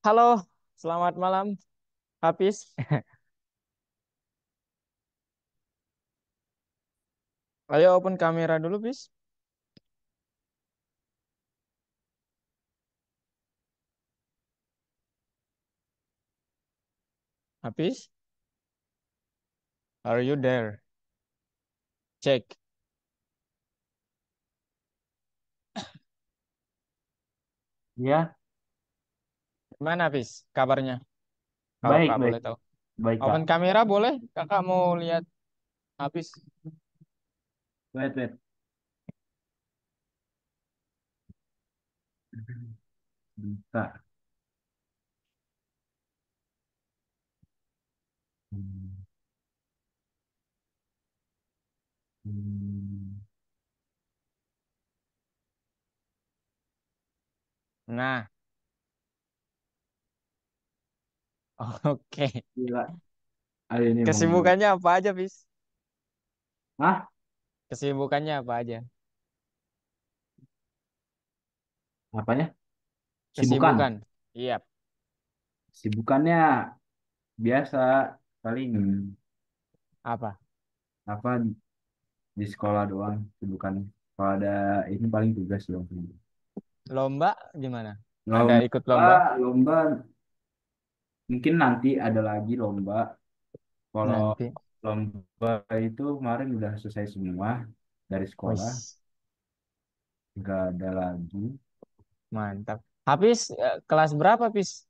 Halo, selamat malam, Hafiz. Ayo open kamera dulu, Bis. Hafiz, are you there? Cek. Ya, Gimana, Hafiz? Kabarnya? Kalau baik, Kak baik, boleh tahu. baik, Kak. Open kamera boleh? Kakak mau lihat Hafiz. Wait, wait. Bisa. Hmm, hmm, Nah, oke. Gila, hari ini emang bener. Kesibukannya apa aja, Bis? Hah? Kesibukannya apa aja? Apanya? Sibukan. Kesibukan. Iya. Sibukannya biasa, paling Apa? apa di sekolah doang sibukan. Kalau ada ini paling tugas doang. Lomba gimana? Ada ikut Lomba, lomba? lomba mungkin nanti ada lagi lomba. Kalau Nanti. lomba itu kemarin udah selesai semua dari sekolah, Wis, nggak ada lagi. mantap. Hafiz, kelas berapa, Bis?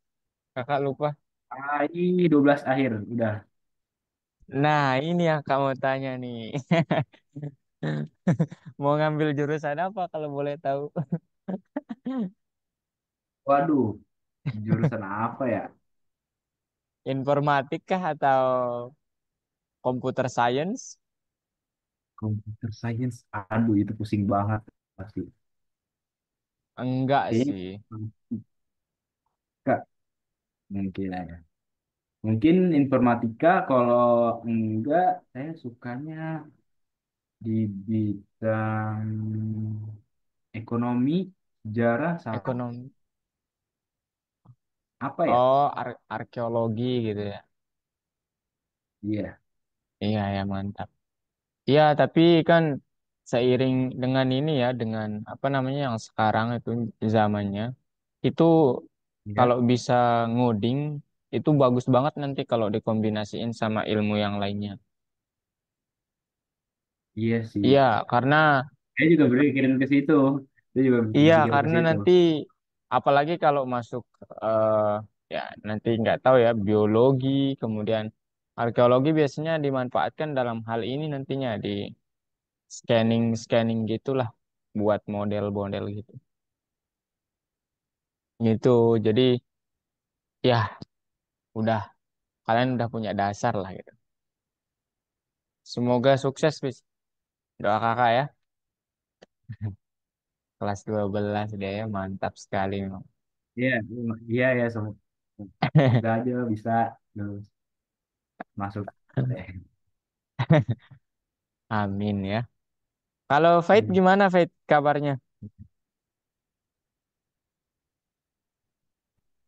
Kakak lupa. Ah, ini 12 akhir udah. Nah, ini yang kamu tanya nih. Mau ngambil jurusan apa kalau boleh tahu? Waduh, jurusan apa ya? Informatik kah atau computer science? Computer science. Aduh, itu pusing banget pasti. Enggak Kayaknya sih. enggak mungkin ya. Mungkin informatika kalau enggak saya sukanya di bidang ekonomi, sejarah sama Ekonomi. apa ya? Oh, arkeologi gitu ya. Iya, Iya ya, mantap. Iya, tapi kan seiring dengan ini ya, dengan apa namanya yang sekarang itu zamannya, itu iya, kalau bisa ngoding itu bagus banget nanti kalau dikombinasiin sama ilmu yang lainnya. iya sih. Iya, karena Saya juga berpikirin ke situ. Saya juga iya, berpikir ke karena situ. nanti apalagi kalau masuk ya nanti nggak tahu ya biologi, kemudian arkeologi biasanya dimanfaatkan dalam hal ini nantinya di scanning scanning gitulah buat model-model gitu. Gitu. Jadi ya udah kalian udah punya dasar lah gitu. Semoga sukses, bis. Doa kakak ya. Kelas 12 dia ya mantap sekali memang. Iya, iya ya, semoga aja bisa lulus masuk. Amin ya. Kalau Faith gimana Faith kabarnya?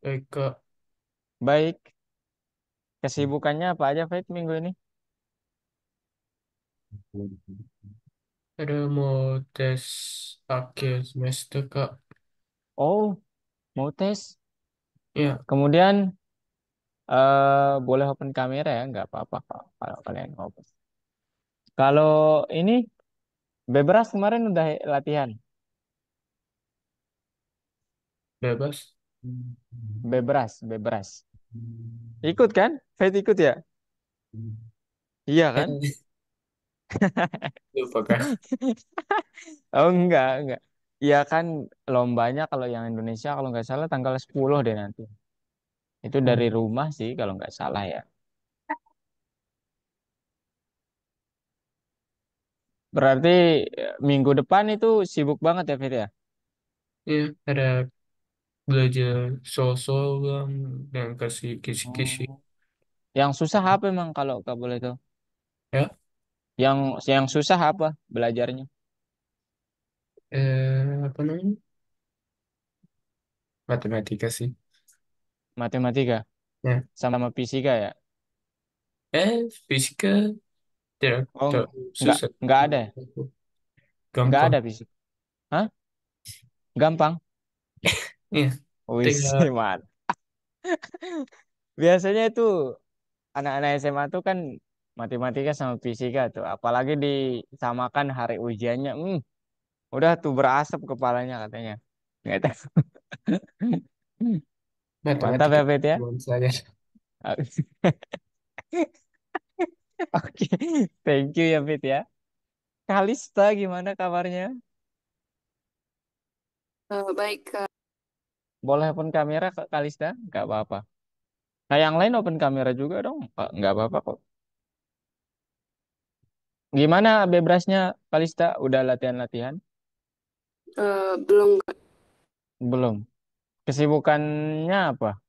Baik, Kak. Baik. Kesibukannya apa aja Faith minggu ini? Ada mau tes akhir semester, Kak. Oh, mau tes. Ya, Kemudian boleh open kamera ya, nggak apa-apa kalau kalian open. Kalau ini Bebras kemarin udah latihan. bebas. Bebras, Bebras. Ikut kan? Faith ikut ya? Iya kan? Eh, lupa, Kak. Oh enggak. Iya kan lombanya kalau yang Indonesia kalau nggak salah tanggal 10 deh nanti. Itu dari Hmm. rumah sih kalau nggak salah ya. Berarti minggu depan itu sibuk banget ya Fit ya? Ya, ada belajar soal-soal bang, yang kasih kisi-kisi. Oh. Yang susah apa emang kalau nggak boleh tahu? Ya, Yang susah apa belajarnya? apa namanya? Matematika sih. Matematika Ya. sama fisika ya? Fisika tidak Oh, terlalu nggak susah. nggak ada, ya? Nggak Gampang. ada fisika. Hah? Gampang? Iya, Wih, tinggal man. Biasanya itu anak-anak SMA tuh kan matematika sama fisika tuh, apalagi disamakan hari ujiannya, udah tuh berasap kepalanya katanya. Nggak tahu. Mantap matematika ya, Fit ya. belum saya. Oke, thank you ya, Fit ya. Kalista gimana kabarnya? Baik, Kak. Boleh open kamera Kak Kalista? Nggak apa-apa. Nah, yang lain open kamera juga dong. Nggak apa-apa kok. Gimana bebrasnya Kalista? Udah latihan-latihan? Belum, Kak. Belum. Kesibukannya apa?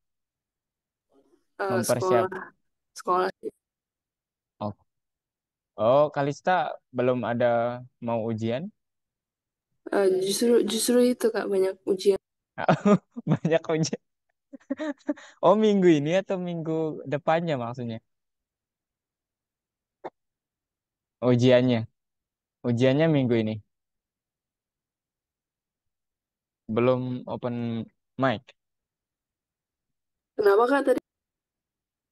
Mempersiap. Sekolah. Sekolah. Oh, oh, Kalista belum ada mau ujian? Justru itu, Kak, banyak ujian. Banyak ujian. Oh, minggu ini atau minggu depannya maksudnya? Ujiannya. Ujiannya minggu ini. Belum open mic. Kenapa, Kak, tadi?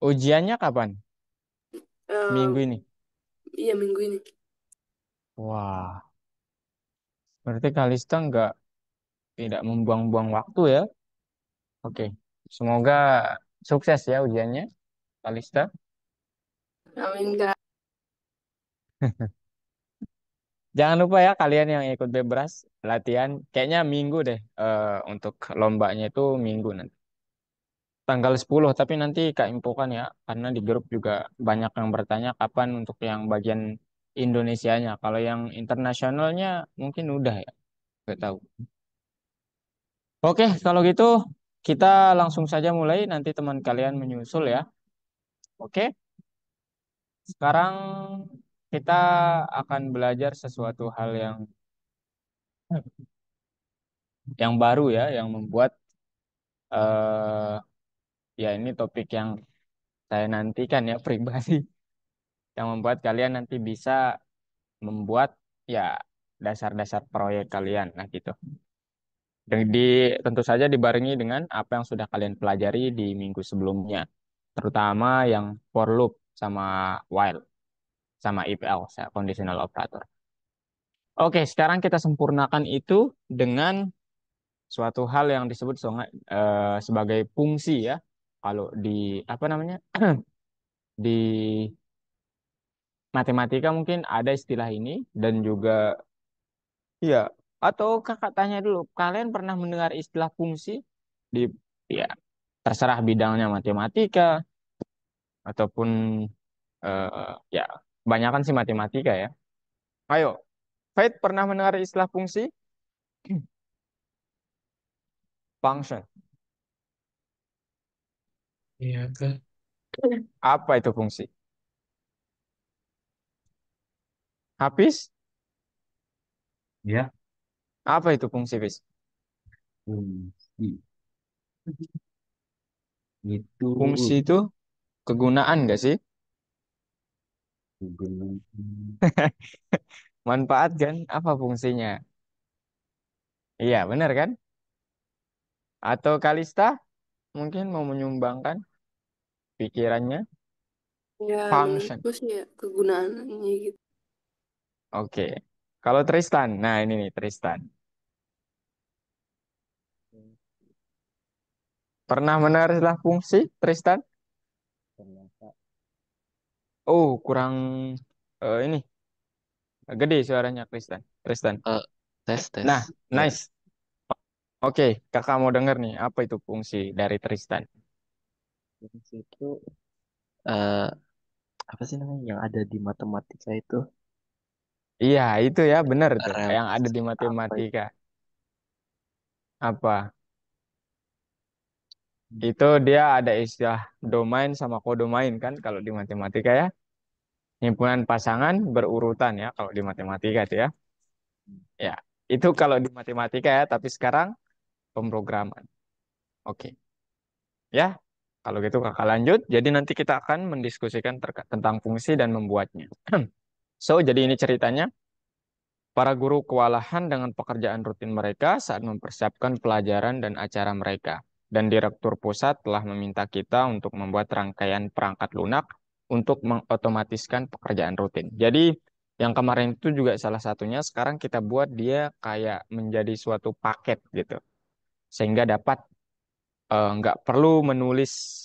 Ujiannya kapan? Eh, Minggu ini. iya, minggu ini. Wah, berarti Kalista nggak tidak membuang-buang waktu ya? Oke, semoga sukses ya ujiannya, Kalista. Amin, Kak. Jangan lupa ya kalian yang ikut bebras latihan, kayaknya minggu deh untuk lombanya itu minggu nanti. Tanggal 10, tapi nanti Kak infokan ya, karena di grup juga banyak yang bertanya kapan untuk yang bagian Indonesianya. Kalau yang internasionalnya mungkin udah ya, nggak tahu. Oke, kalau gitu kita langsung saja mulai, nanti teman kalian menyusul ya. Oke, sekarang kita akan belajar sesuatu hal yang baru ya, yang membuat ya ini topik yang saya nantikan ya pribadi, yang membuat kalian nanti bisa membuat ya dasar-dasar proyek kalian, nah gitu. Dan tentu saja dibarengi dengan apa yang sudah kalian pelajari di minggu sebelumnya, terutama yang for loop sama while sama if else ya, conditional operator. Oke, sekarang kita sempurnakan itu dengan suatu hal yang disebut sebagai fungsi ya. Kalau di apa namanya? Di matematika mungkin ada istilah ini dan juga ya, atau kakak tanya dulu, kalian pernah mendengar istilah fungsi di ya terserah bidangnya matematika ataupun ya kebanyakan sih matematika ya. Ayo, Faith pernah mendengar istilah fungsi? Function. Iya, Kak. Apa itu fungsi? Habis? Ya, Apa itu fungsi, Fis? fungsi itu Fungsi itu kegunaan nggak sih? kegunaan. Manfaat kan? Apa fungsinya? Iya, benar kan? Atau Kalista mungkin mau menyumbangkan pikirannya? Ya, Function. menurutku sih ya, kegunaannya gitu. Oke. Kalau Tristan, nah ini nih Tristan. Pernah mendengar istilah fungsi, Tristan? Ternyata Oh, kurang ini gede suaranya Tristan. Tristan. Eh, tes tes. Nah, Ya, nice. Oke, kakak mau denger nih, apa itu fungsi dari Tristan? fungsi itu eh apa sih namanya yang ada di matematika itu Iya, itu ya, bener tuh. Yang ada di relasi apa itu? matematika. Apa? Itu dia ada istilah domain sama kodomain kan kalau di matematika ya. Himpunan pasangan berurutan ya kalau di matematika itu ya. Ya, itu kalau di matematika ya, tapi sekarang pemrograman. Oke. Ya, Kalau gitu kakak lanjut. Jadi nanti kita akan mendiskusikan tentang fungsi dan membuatnya. So, jadi ini ceritanya. Para guru kewalahan dengan pekerjaan rutin mereka saat mempersiapkan pelajaran dan acara mereka. Dan Direktur Pusat telah meminta kita untuk membuat rangkaian perangkat lunak untuk mengotomatiskan pekerjaan rutin. Jadi yang kemarin itu juga salah satunya, sekarang kita buat dia kayak menjadi suatu paket gitu. Sehingga dapat nggak perlu menulis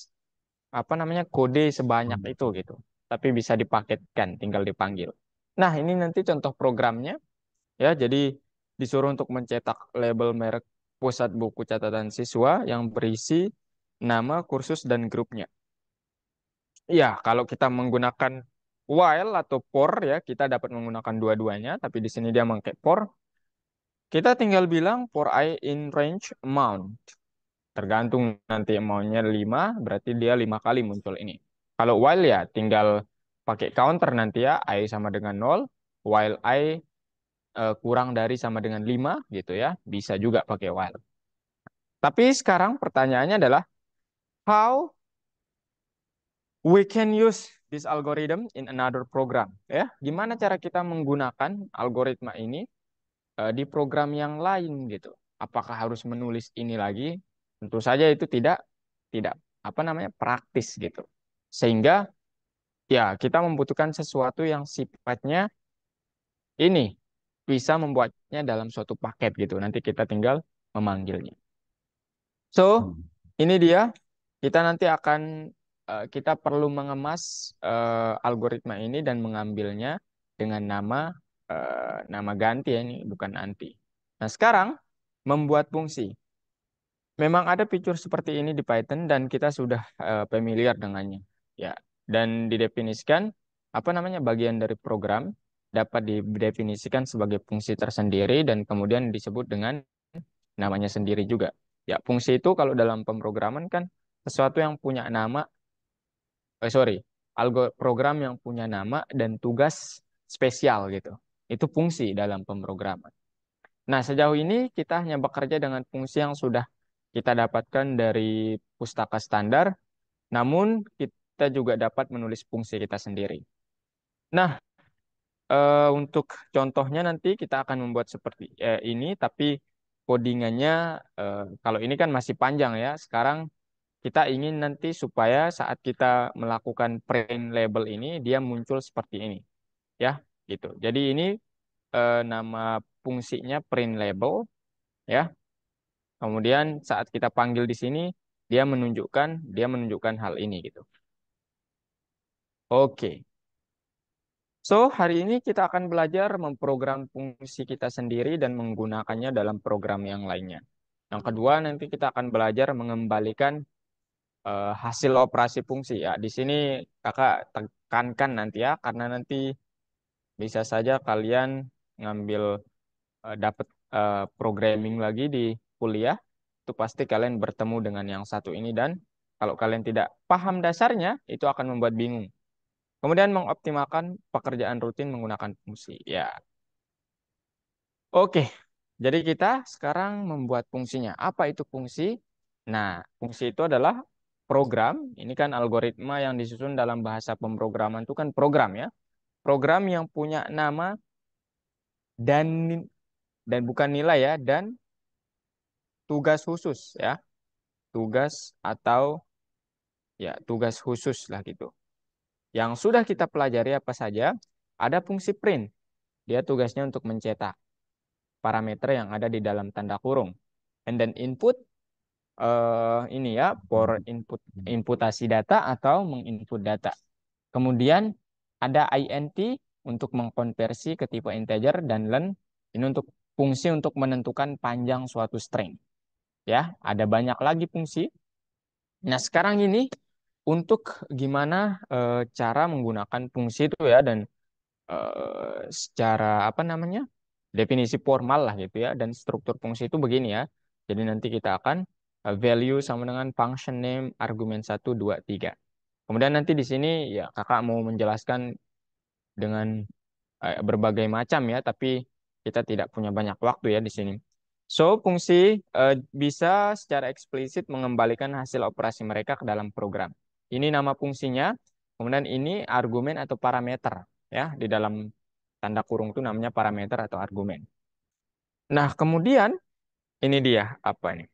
apa namanya kode sebanyak itu gitu. Tapi bisa dipaketkan, tinggal dipanggil. Nah, ini nanti contoh programnya. Ya, jadi disuruh untuk mencetak label merek pusat buku catatan siswa yang berisi nama, kursus, dan grupnya. Ya, kalau kita menggunakan while atau for ya, kita dapat menggunakan dua-duanya, tapi di sini dia memakai for. Kita tinggal bilang for I in range amount. Tergantung nanti amount-nya 5, berarti dia 5 kali muncul ini. Kalau while ya tinggal pakai counter nanti ya, I sama dengan 0, while I kurang dari sama dengan 5 gitu ya. Bisa juga pakai while. Tapi sekarang pertanyaannya adalah how we can use this algorithm in another program ya. Gimana cara kita menggunakan algoritma ini di program yang lain gitu. Apakah harus menulis ini lagi? Tentu saja itu tidak apa namanya praktis gitu. Sehingga ya kita membutuhkan sesuatu yang sifatnya ini bisa membuatnya dalam suatu paket gitu. Nanti kita tinggal memanggilnya. So, ini dia. Kita nanti akan kita perlu mengemas algoritma ini dan mengambilnya dengan nama ganti ya, ini bukan anti. Nah, sekarang membuat fungsi. Memang ada fitur seperti ini di Python dan kita sudah familiar dengannya. Ya, dan didefinisikan apa namanya bagian dari program dapat didefinisikan sebagai fungsi tersendiri dan kemudian disebut dengan namanya sendiri juga. Ya, fungsi itu kalau dalam pemrograman kan sesuatu yang punya nama, sorry, program yang punya nama dan tugas spesial gitu. Itu fungsi dalam pemrograman. Nah, sejauh ini kita hanya bekerja dengan fungsi yang sudah kita dapatkan dari pustaka standar, namun kita juga dapat menulis fungsi kita sendiri. Nah, untuk contohnya nanti kita akan membuat seperti ini, tapi codingannya kalau ini kan masih panjang ya. Sekarang kita ingin nanti supaya saat kita melakukan print label ini dia muncul seperti ini, ya, gitu. Jadi ini nama fungsinya print label, ya. Kemudian saat kita panggil di sini dia menunjukkan hal ini gitu. Oke. So, hari ini kita akan belajar memprogram fungsi kita sendiri dan menggunakannya dalam program yang lainnya. Yang kedua, nanti kita akan belajar mengembalikan hasil operasi fungsi ya. Di sini kakak tekankan nanti ya, karena nanti bisa saja kalian ngambil dapat programming lagi di kuliah, itu pasti kalian bertemu dengan yang satu ini dan kalau kalian tidak paham dasarnya, itu akan membuat bingung. Kemudian mengoptimalkan pekerjaan rutin menggunakan fungsi. Ya, oke. Jadi kita sekarang membuat fungsinya. Apa itu fungsi? Nah, fungsi itu adalah program. Ini kan algoritma yang disusun dalam bahasa pemrograman itu kan program ya. Program yang punya nama dan bukan nilai ya, dan tugas khusus ya. Tugas atau ya tugas khusus lah gitu. Yang sudah kita pelajari apa saja? Ada fungsi print. Dia tugasnya untuk mencetak parameter yang ada di dalam tanda kurung. And then input ini ya for inputasi data atau menginput data. Kemudian ada int untuk mengkonversi ke tipe integer dan len ini untuk fungsi untuk menentukan panjang suatu string. Ya, ada banyak lagi fungsi. Nah, sekarang ini untuk gimana cara menggunakan fungsi itu ya dan secara apa namanya definisi formal lah gitu ya dan struktur fungsi itu begini ya. Jadi nanti kita akan value sama dengan function name argumen 1, 2, 3. Kemudian nanti di sini ya kakak mau menjelaskan dengan berbagai macam ya, tapi kita tidak punya banyak waktu ya di sini. So, fungsi bisa secara eksplisit mengembalikan hasil operasi mereka ke dalam program. Ini nama fungsinya, kemudian ini argumen atau parameter. Ya, di dalam tanda kurung itu namanya parameter atau argumen. Nah, kemudian ini dia apa ini?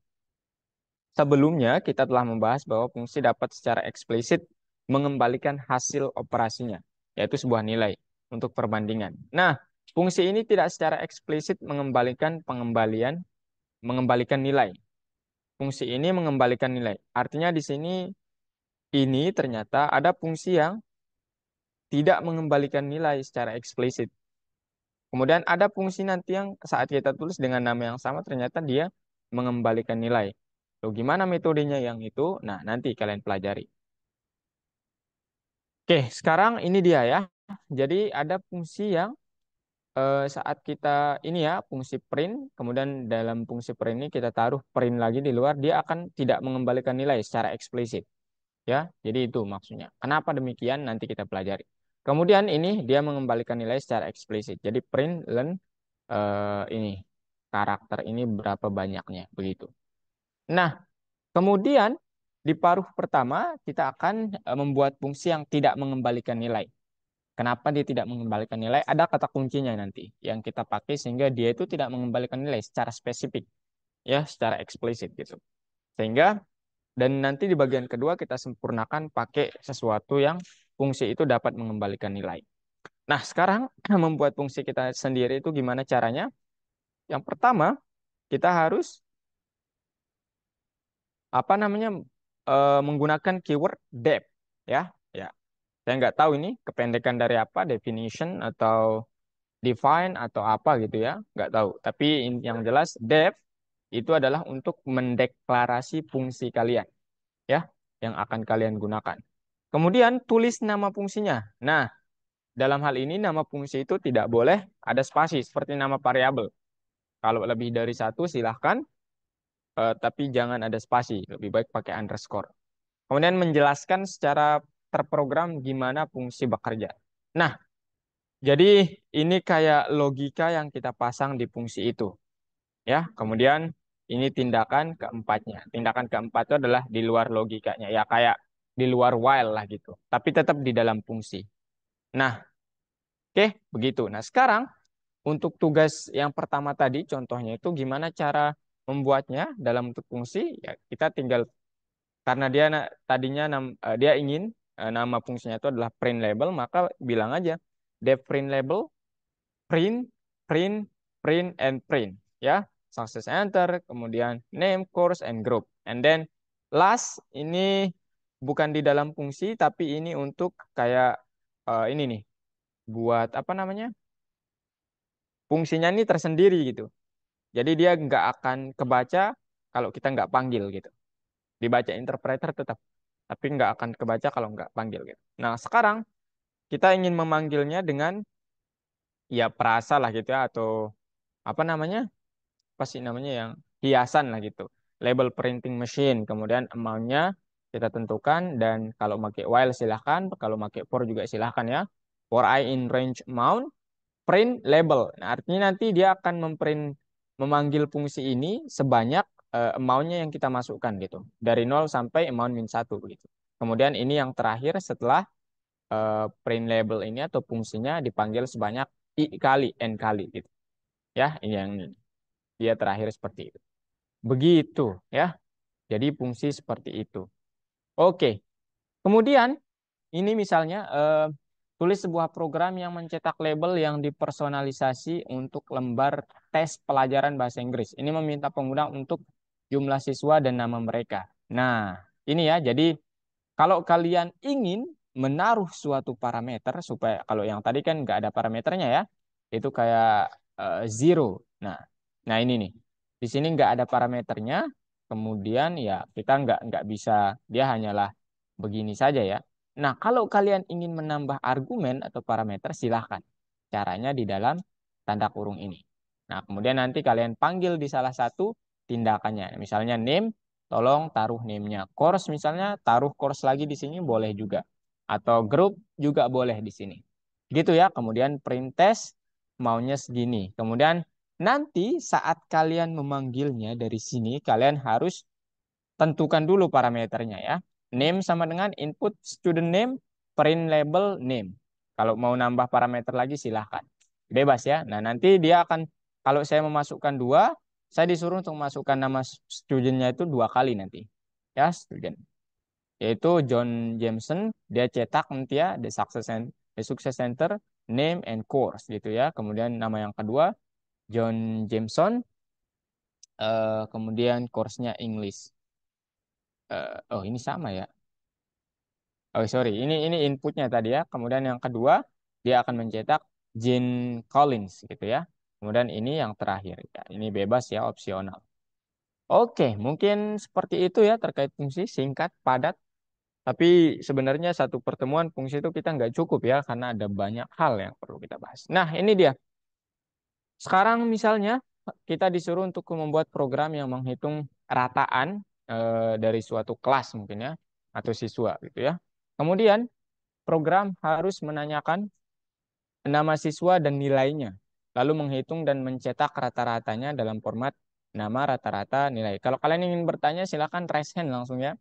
Sebelumnya kita telah membahas bahwa fungsi dapat secara eksplisit mengembalikan hasil operasinya, yaitu sebuah nilai untuk perbandingan. Nah, fungsi ini tidak secara eksplisit mengembalikan nilai. Fungsi ini mengembalikan nilai. Artinya di sini ini ternyata ada fungsi yang tidak mengembalikan nilai secara eksplisit. Kemudian ada fungsi nanti yang saat kita tulis dengan nama yang sama ternyata dia mengembalikan nilai. Loh, gimana metodenya yang itu? Nah, nanti kalian pelajari. Oke, sekarang ini dia ya. Jadi ada fungsi yang saat kita ini ya, fungsi print, kemudian dalam fungsi print ini kita taruh print lagi di luar, dia akan tidak mengembalikan nilai secara eksplisit. Ya, jadi itu maksudnya. Kenapa demikian? Nanti kita pelajari. Kemudian ini dia mengembalikan nilai secara eksplisit. Jadi print len ini karakter ini berapa banyaknya begitu. Nah, kemudian di paruh pertama kita akan membuat fungsi yang tidak mengembalikan nilai. Kenapa dia tidak mengembalikan nilai? Ada kata kuncinya nanti yang kita pakai sehingga dia itu tidak mengembalikan nilai secara spesifik, ya, secara eksplisit gitu. Sehingga dan nanti di bagian kedua kita sempurnakan pakai sesuatu yang fungsi itu dapat mengembalikan nilai. Nah, sekarang membuat fungsi kita sendiri itu gimana caranya? Yang pertama, kita harus apa namanya menggunakan keyword def, ya. Ya, saya nggak tahu ini kependekan dari apa, definition atau define atau apa gitu ya, nggak tahu. Tapi yang jelas def itu adalah untuk mendeklarasi fungsi kalian, ya, yang akan kalian gunakan. Kemudian tulis nama fungsinya. Nah, dalam hal ini nama fungsi itu tidak boleh ada spasi seperti nama variabel. Kalau lebih dari satu silahkan, tapi jangan ada spasi. Lebih baik pakai underscore. Kemudian menjelaskan secara terprogram gimana fungsi bekerja. Nah, jadi ini kayak logika yang kita pasang di fungsi itu. Ya, kemudian ini tindakan keempatnya. Tindakan keempat itu adalah di luar logikanya. Ya, kayak di luar while lah gitu. Tapi tetap di dalam fungsi. Nah, oke, begitu. Nah, sekarang untuk tugas yang pertama tadi, contohnya itu gimana cara membuatnya dalam bentuk fungsi, ya kita tinggal, karena dia tadinya dia ingin nama fungsinya itu adalah print label, maka bilang aja def print label, print, print, print, and print. Ya, success enter, kemudian name, course, and group. And then last, ini bukan di dalam fungsi, tapi ini untuk kayak ini nih, buat apa namanya, fungsinya ini tersendiri gitu. Jadi dia nggak akan kebaca kalau kita nggak panggil gitu. Dibaca interpreter tetap, tapi nggak akan kebaca kalau nggak panggil gitu. Nah, sekarang kita ingin memanggilnya dengan ya perasa lah gitu ya, atau apa namanya, pasti namanya yang hiasan lah gitu. Label printing machine, kemudian amount-nya kita tentukan, dan kalau pakai while silahkan, kalau pakai for juga silahkan ya. For I in range amount, print label. Nah, artinya nanti dia akan memanggil fungsi ini sebanyak amount-nya yang kita masukkan gitu. Dari 0 sampai amount min 1 gitu. Kemudian ini yang terakhir setelah print label ini atau fungsinya dipanggil sebanyak i kali n kali gitu. Ya, ini yang dia terakhir seperti itu. Begitu ya. Jadi fungsi seperti itu. Oke. Kemudian ini misalnya tulis sebuah program yang mencetak label yang dipersonalisasi untuk lembar tes pelajaran bahasa Inggris. Ini meminta pengguna untuk jumlah siswa dan nama mereka. Nah, ini ya. Jadi kalau kalian ingin menaruh suatu parameter supaya kalau yang tadi kan nggak ada parameternya ya, itu kayak zero. Nah, nah ini nih. Di sini nggak ada parameternya. Kemudian ya kita nggak bisa, dia hanyalah begini saja ya. Nah, kalau kalian ingin menambah argumen atau parameter, silahkan. Caranya di dalam tanda kurung ini. Nah, kemudian nanti kalian panggil di salah satu tindakannya. Misalnya name, tolong taruh name-nya. Course misalnya, taruh course lagi di sini boleh juga. Atau group juga boleh di sini. Gitu ya. Kemudian print test, maunya segini. Kemudian nanti saat kalian memanggilnya dari sini, kalian harus tentukan dulu parameternya ya. Name sama dengan input student name, print label name. Kalau mau nambah parameter lagi silahkan. Bebas ya. Nah nanti dia akan, kalau saya memasukkan dua, saya disuruh untuk memasukkan nama studentnya itu dua kali nanti. Ya, student. Yaitu John Jameson, dia cetak nanti ya, the success center, name and course gitu ya. Kemudian nama yang kedua, John Jameson, kemudian course-nya English. Oh ini sama ya. Oh sorry, ini inputnya tadi ya. Kemudian yang kedua dia akan mencetak Jean Collins gitu ya. Kemudian ini yang terakhir ya. Ini bebas ya, opsional. Oke, mungkin seperti itu ya terkait fungsi singkat, padat. Tapi sebenarnya satu pertemuan fungsi itu kita nggak cukup ya karena ada banyak hal yang perlu kita bahas. Nah ini dia. Sekarang misalnya kita disuruh untuk membuat program yang menghitung rataan dari suatu kelas mungkin ya atau siswa gitu ya. Kemudian program harus menanyakan nama siswa dan nilainya, lalu menghitung dan mencetak rata-ratanya dalam format nama rata-rata nilai. Kalau kalian ingin bertanya silakan raise hand langsung ya.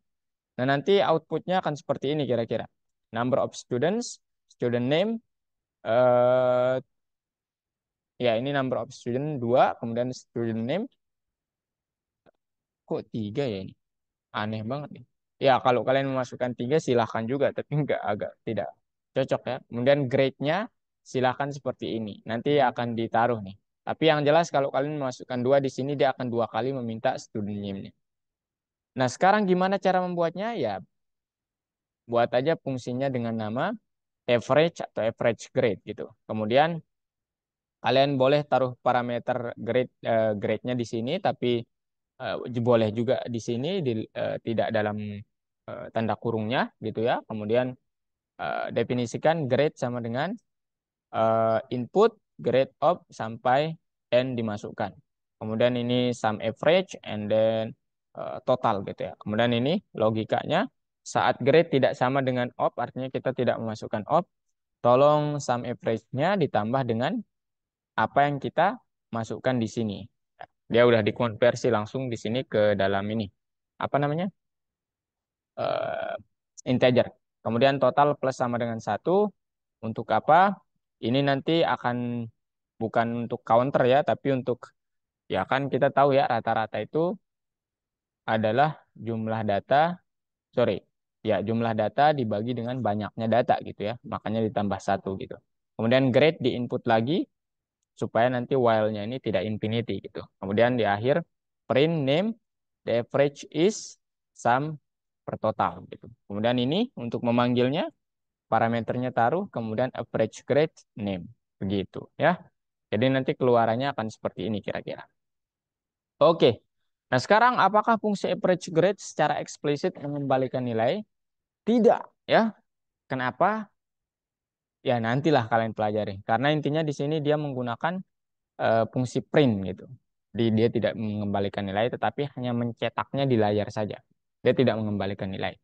Nah nanti outputnya akan seperti ini kira-kira. Number of students, student name, eh ya ini number of student 2, kemudian student name, kok 3 ya ini? Aneh banget nih. Ya kalau kalian memasukkan 3 silahkan juga, tapi enggak agak tidak cocok ya. Kemudian grade-nya silahkan seperti ini. Nanti akan ditaruh nih. Tapi yang jelas kalau kalian memasukkan 2 di sini dia akan 2 kali meminta student name-nya. Nah sekarang gimana cara membuatnya? Ya buat aja fungsinya dengan nama average atau average grade gitu. Kemudian kalian boleh taruh parameter grade-nya di sini, tapi boleh juga di sini tidak dalam tanda kurungnya gitu ya. Kemudian definisikan grade sama dengan input grade of sampai n dimasukkan. Kemudian ini sum average and then total gitu ya. Kemudian ini logikanya saat grade tidak sama dengan op artinya kita tidak memasukkan op, tolong sum average-nya ditambah dengan apa yang kita masukkan di sini. Dia udah dikonversi langsung di sini ke dalam ini. Apa namanya? eh, Integer. Kemudian total plus sama dengan 1. Untuk apa? Ini nanti akan bukan untuk counter ya, tapi untuk ya kan kita tahu ya rata-rata itu adalah jumlah data, sorry, ya jumlah data dibagi dengan banyaknya data gitu ya, makanya ditambah 1 gitu. Kemudian grade di input lagi supaya nanti while-nya ini tidak infinity gitu. Kemudian di akhir print name, the average is sum per total gitu. Kemudian ini untuk memanggilnya parameternya taruh, kemudian average grade name begitu ya. Jadi nanti keluarannya akan seperti ini kira-kira. Oke. Nah, sekarang apakah fungsi average grade secara eksplisit mengembalikan nilai? Tidak, ya. Kenapa? Ya, nantilah kalian pelajari. Karena intinya di sini dia menggunakan fungsi print gitu. Dia tidak mengembalikan nilai, tetapi hanya mencetaknya di layar saja. Dia tidak mengembalikan nilai.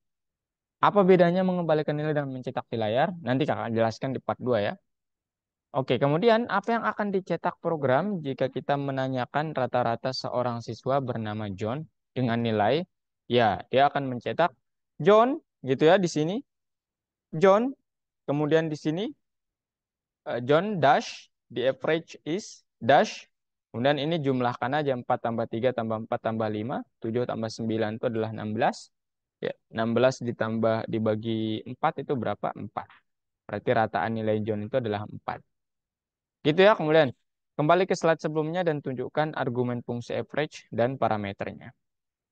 Apa bedanya mengembalikan nilai dan mencetak di layar? Nanti kakak jelaskan di part 2 ya. Oke, kemudian apa yang akan dicetak program jika kita menanyakan rata-rata seorang siswa bernama John dengan nilai? Ya, dia akan mencetak John gitu ya di sini. John, kemudian di sini John dash, the average is dash. Kemudian ini jumlahkan aja 4 tambah 3 tambah 4 tambah 5. 7 tambah 9 itu adalah 16. Ya, 16 ditambah dibagi 4 itu berapa? 4. Berarti rataan nilai John itu adalah 4. Gitu ya, kemudian kembali ke slide sebelumnya dan tunjukkan argumen fungsi average dan parameternya.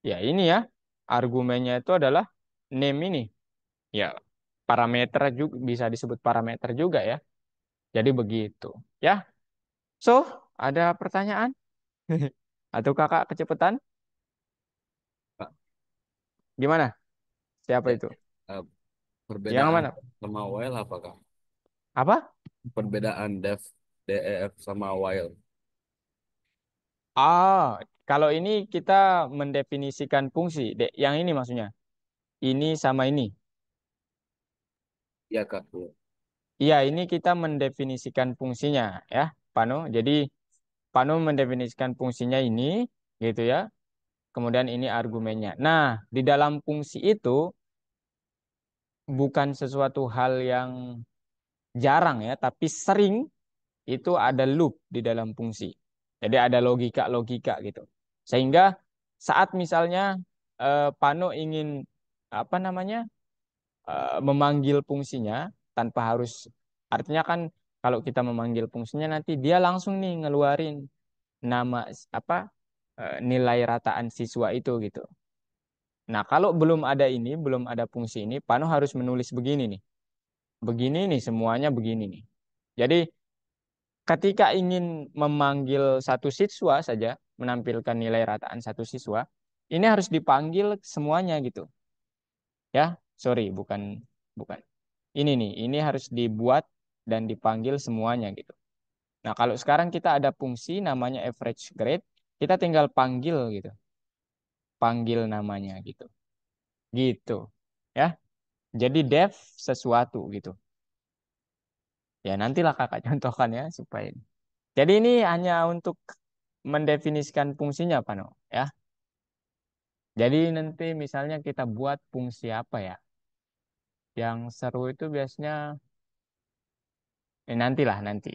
Ya, ini ya. Argumennya itu adalah name ini. Ya, parameter juga bisa disebut parameter juga ya. Jadi begitu. Ya. So, ada pertanyaan? Atau kakak kecepatan? Pak, Gimana? Siapa eh, itu? eh, Yang perbedaan mana? sama while apakah? Apa? Perbedaan def sama while. Ah, kalau ini kita mendefinisikan fungsi. Yang ini maksudnya. Ini sama ini. Iya Kak. Iya, ini kita mendefinisikan fungsinya ya, Pano. Jadi Panu mendefinisikan fungsinya ini, gitu ya. Kemudian ini argumennya. Nah, di dalam fungsi itu bukan sesuatu hal yang jarang ya, tapi sering itu ada loop di dalam fungsi. Jadi ada logika-logika gitu. Sehingga saat misalnya Pano ingin apa namanya memanggil fungsinya tanpa harus artinya kan kalau kita memanggil fungsinya nanti dia langsung nih ngeluarin nama apa nilai rataan siswa itu gitu. Nah, kalau belum ada ini, belum ada fungsi ini, Pano harus menulis begini nih. Begini nih semuanya begini nih. Jadi ketika ingin memanggil satu siswa saja, menampilkan nilai rataan satu siswa, ini harus dipanggil semuanya gitu. Ya, sorry, bukan bukan. Ini nih, ini harus dibuat dan dipanggil semuanya gitu. Nah, kalau sekarang kita ada fungsi namanya average grade, kita tinggal panggil gitu. Panggil namanya gitu. Gitu. Ya. Jadi def sesuatu gitu. Ya, nantilah kakak contohkan ya supaya ini. Jadi ini hanya untuk mendefinisikan fungsinya, Pak No, ya. Jadi nanti misalnya kita buat fungsi apa ya? Yang seru itu biasanya nantilah nanti.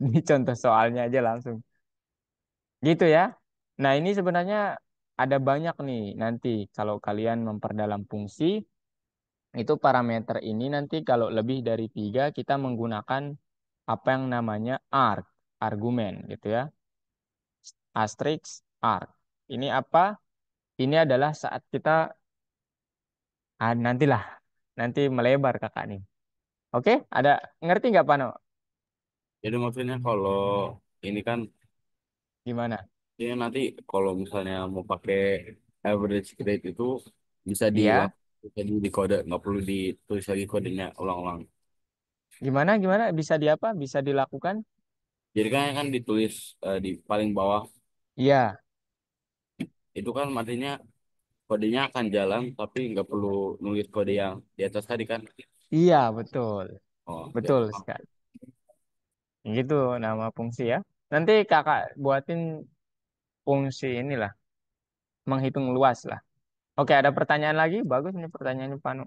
Ini contoh soalnya aja langsung. Gitu ya. Nah, ini sebenarnya ada banyak nih nanti kalau kalian memperdalam fungsi, itu parameter ini nanti kalau lebih dari tiga kita menggunakan apa yang namanya arg, argumen gitu ya. Asterisk arg. Ini apa? Ini adalah saat kita nantilah nanti melebar kakak nih. Oke, ada ngerti nggak Pano? Jadi maksudnya kalau ini kan Gimana? ini nanti kalau misalnya mau pakai average grade itu bisa Iya. bisa di kode, nggak perlu ditulis lagi kodenya ulang-ulang. Gimana? Bisa di apa? Bisa dilakukan? Jadi kan ditulis di paling bawah Iya. itu kan artinya kodenya akan jalan tapi nggak perlu nulis kode yang di atas tadi kan. Iya, betul. Oh ya. Betul sekali. Gitu nama fungsi ya. Nanti kakak buatin fungsi inilah, menghitung luas lah. Oke, ada pertanyaan lagi? Bagus nih pertanyaannya Panu.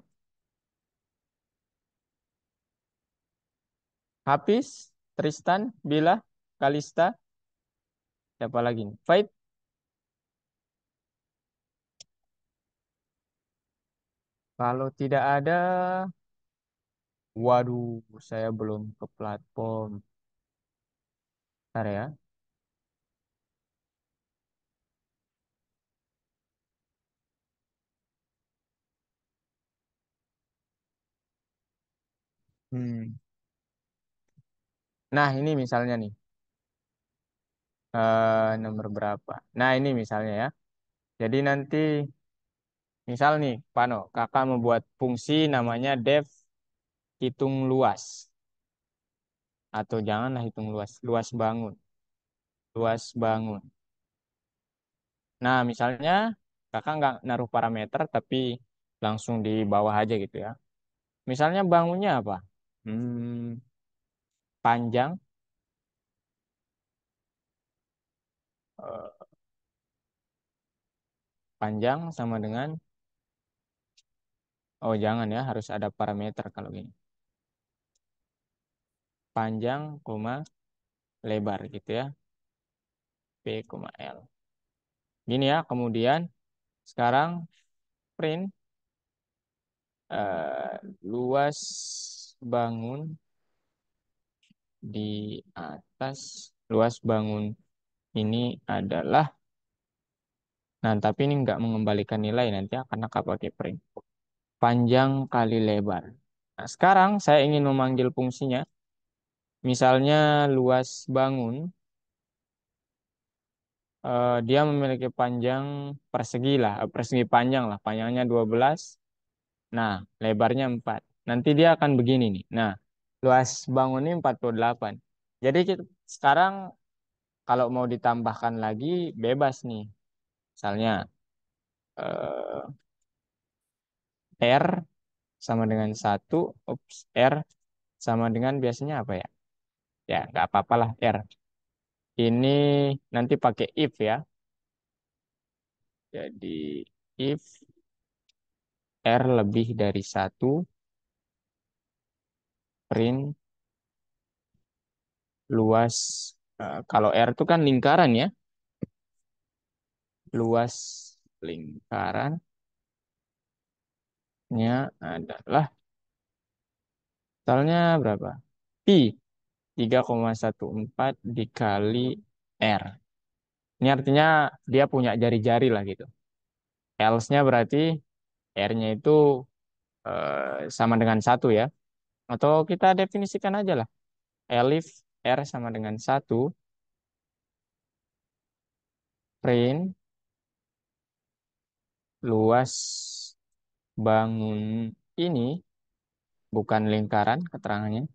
Hafiz, Tristan, Bila, Kalista, siapa lagi nih? Faith, kalau tidak ada, waduh, saya belum ke platform. Bentar ya. Hmm. Nah, ini misalnya nih, nomor berapa? Nah, ini misalnya ya. Jadi nanti, misal nih, Pano, kakak membuat fungsi namanya def hitung luas. Atau janganlah hitung luas, luas bangun. Luas bangun. Nah, misalnya kakak nggak naruh parameter, tapi langsung di bawah aja gitu ya. Misalnya bangunnya apa? Hmm, panjang, eh, panjang sama dengan, oh jangan ya, harus ada parameter kalau gini. Panjang, koma, lebar gitu ya. P, L. Gini ya, kemudian sekarang print luas bangun di atas luas bangun ini adalah, nah tapi ini nggak mengembalikan nilai nanti akan kakak pakai print. Panjang kali lebar. Nah, sekarang saya ingin memanggil fungsinya. Misalnya luas bangun, dia memiliki panjang persegi lah, persegi panjang lah, panjangnya 12. Nah, lebarnya 4. Nanti dia akan begini nih. Nah, luas bangun ini 48. Jadi sekarang kalau mau ditambahkan lagi bebas nih. Misalnya eh, R sama dengan 1, ups, R sama dengan biasanya apa ya? Ya, nggak apa-apalah R. Ini nanti pakai if ya. Jadi if R lebih dari satu, print luas. Kalau R itu kan lingkaran ya. Luas lingkarannya adalah totalnya berapa? Pi 3,14 dikali R. Ini artinya dia punya jari-jari lah gitu. Else-nya berarti R-nya itu sama dengan satu ya. Atau kita definisikan aja lah. Elif R sama dengan satu, print luas bangun ini bukan lingkaran keterangannya.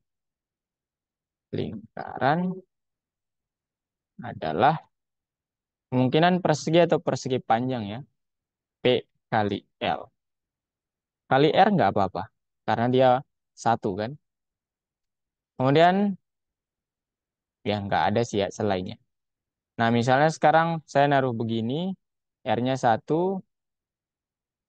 Lingkaran adalah kemungkinan persegi atau persegi panjang ya. P kali L. Kali R nggak apa-apa. Karena dia satu kan. Kemudian ya nggak ada sih ya selainnya. Nah misalnya sekarang saya naruh begini. R-nya satu,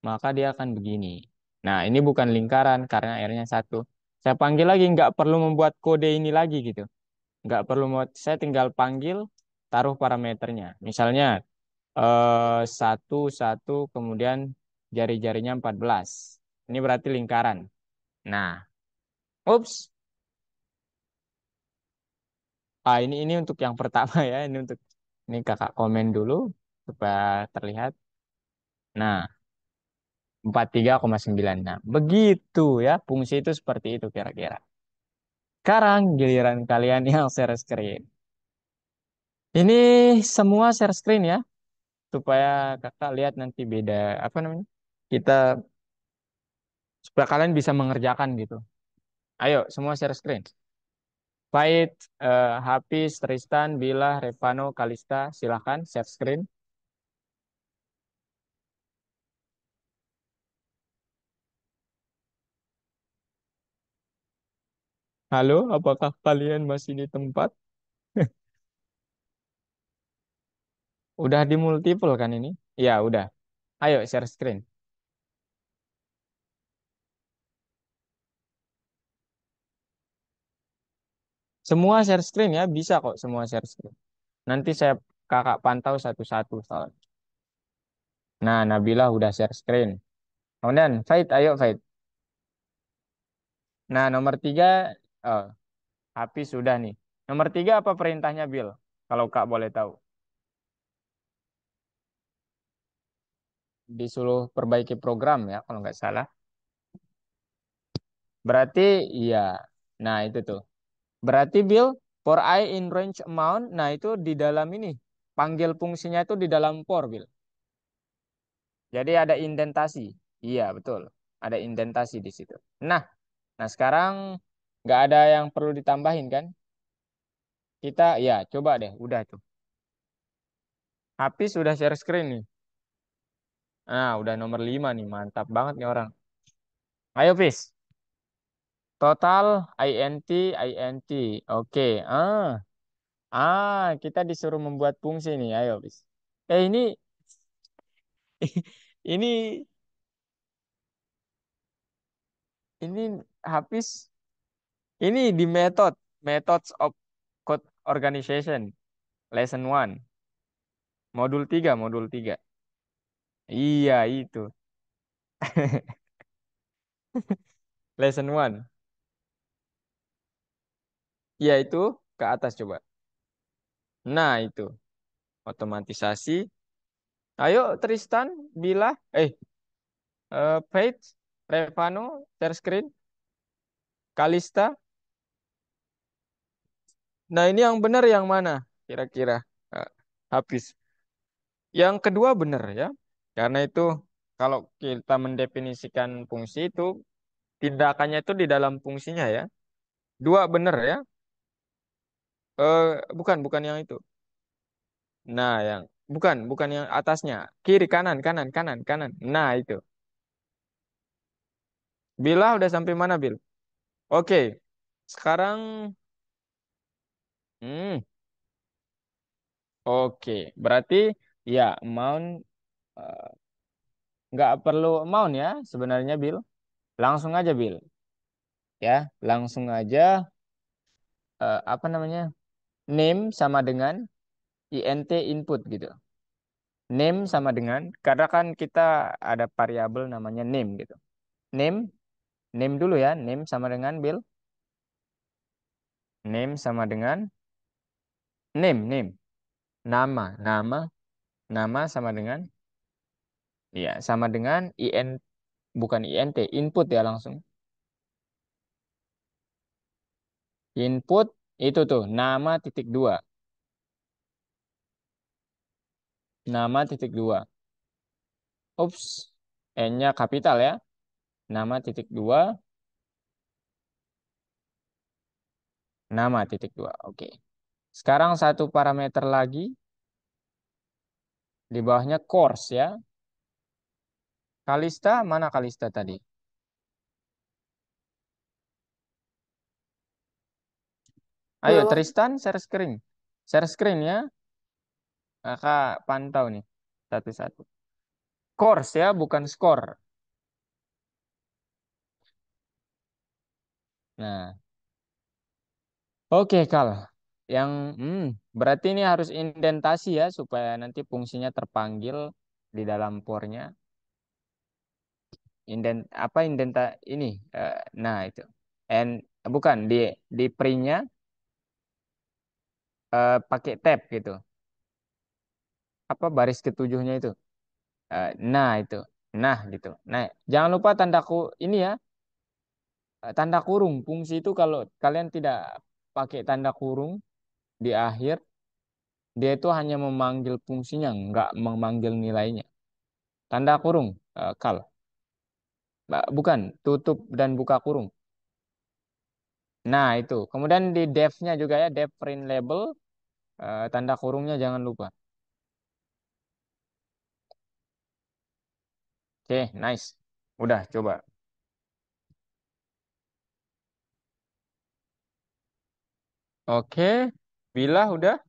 maka dia akan begini. Nah ini bukan lingkaran karena R-nya satu. Saya panggil lagi nggak perlu membuat kode ini lagi gitu. Nggak perlu membuat, saya tinggal panggil, taruh parameternya. Misalnya satu satu kemudian jari-jarinya 14. Ini berarti lingkaran. Nah, ups. Ini untuk yang pertama ya. Ini kakak komen dulu supaya terlihat. Nah, 43,9. Nah, begitu ya. Fungsi itu seperti itu kira-kira. Sekarang giliran kalian yang share screen. Ini semua share screen ya. Supaya kakak lihat nanti beda apa namanya? Kita supaya kalian bisa mengerjakan gitu. Ayo semua share screen. Baik, Hafiz, Tristan, Bila, Revano, Kalista, silahkan share screen. Halo, apakah kalian masih di tempat? Udah di multiple kan ini? Ya, udah. Ayo share screen. Semua share screen ya, bisa kok semua share screen. Nanti saya kakak pantau satu-satu soalnya. Nah, Nabila udah share screen. Kemudian, Faid, ayo Faid. Nah, nomor 3, oh, Hafiz sudah nih. Nomor 3 apa perintahnya, Bill? Kalau Kak boleh tahu. Disuruh perbaiki program ya, kalau nggak salah. Berarti, iya. Nah, itu tuh. Berarti, Bill, for I in range amount, nah itu di dalam ini. Panggil fungsinya itu di dalam for, Bill. Jadi ada indentasi. Iya, betul. Ada indentasi di situ. Nah, sekarang nggak ada yang perlu ditambahin kan? Kita, ya, coba deh. Udah tuh. Habis sudah share screen nih. Nah, udah nomor 5 nih. Mantap banget nih orang. Ayo, Fis. Total int int. Oke. Kita disuruh membuat fungsi nih. Ayo, Fis. Ini ini ini habis ini di methods of code organization lesson 1 modul 3. Iya, itu. Lesson 1. Iya, itu ke atas coba. Nah, itu otomatisasi. Ayo Tristan, Bila, Faith, Revano, share screen, Kalista. Nah, ini yang benar yang mana? Kira-kira Eh, habis. Yang kedua benar ya. Karena itu kalau kita mendefinisikan fungsi itu tindakannya itu di dalam fungsinya ya. Dua benar ya. Bukan bukan yang itu. Nah, yang bukan yang atasnya. Kiri kanan kanan kanan kanan. Nah, itu. Bila udah sampai mana, Bil? Oke. Sekarang hmm, Oke, berarti ya amount eh, nggak perlu amount ya sebenarnya Bill. Langsung aja Bill. Ya, langsung aja apa namanya? Name sama dengan int input gitu. Name sama dengan karena kan kita ada variabel namanya name gitu. Name, name dulu ya. Name sama dengan Bill. Name sama dengan name. Nama sama dengan ya sama dengan bukan int, input ya langsung. Input itu tuh nama titik dua. Nama titik dua. Ups, n-nya kapital ya. Nama titik dua, nama titik dua. Oke. Sekarang satu parameter lagi di bawahnya course ya. Kalista mana Kalista tadi? Ayo Bawah. Tristan share screen. Share screen ya. Kakak pantau nih satu-satu. Course ya, bukan skor. Nah, oke Kal. Yang berarti ini harus indentasi ya supaya nanti fungsinya terpanggil di dalam pornya. Apa indenta ini? Nah itu. And bukan di printnya pakai tab gitu. Apa baris ketujuhnya itu? Nah itu. Nah gitu. Nah jangan lupa ini ya tanda kurung. Fungsi itu kalau kalian tidak pakai tanda kurung di akhir, dia itu hanya memanggil fungsinya, nggak memanggil nilainya. Tanda kurung, kal. Bukan, tutup dan buka kurung. Nah, itu. Kemudian di def-nya juga ya, def print label, tanda kurungnya jangan lupa. Oke, nice. Udah, coba. Oke, Bila udah.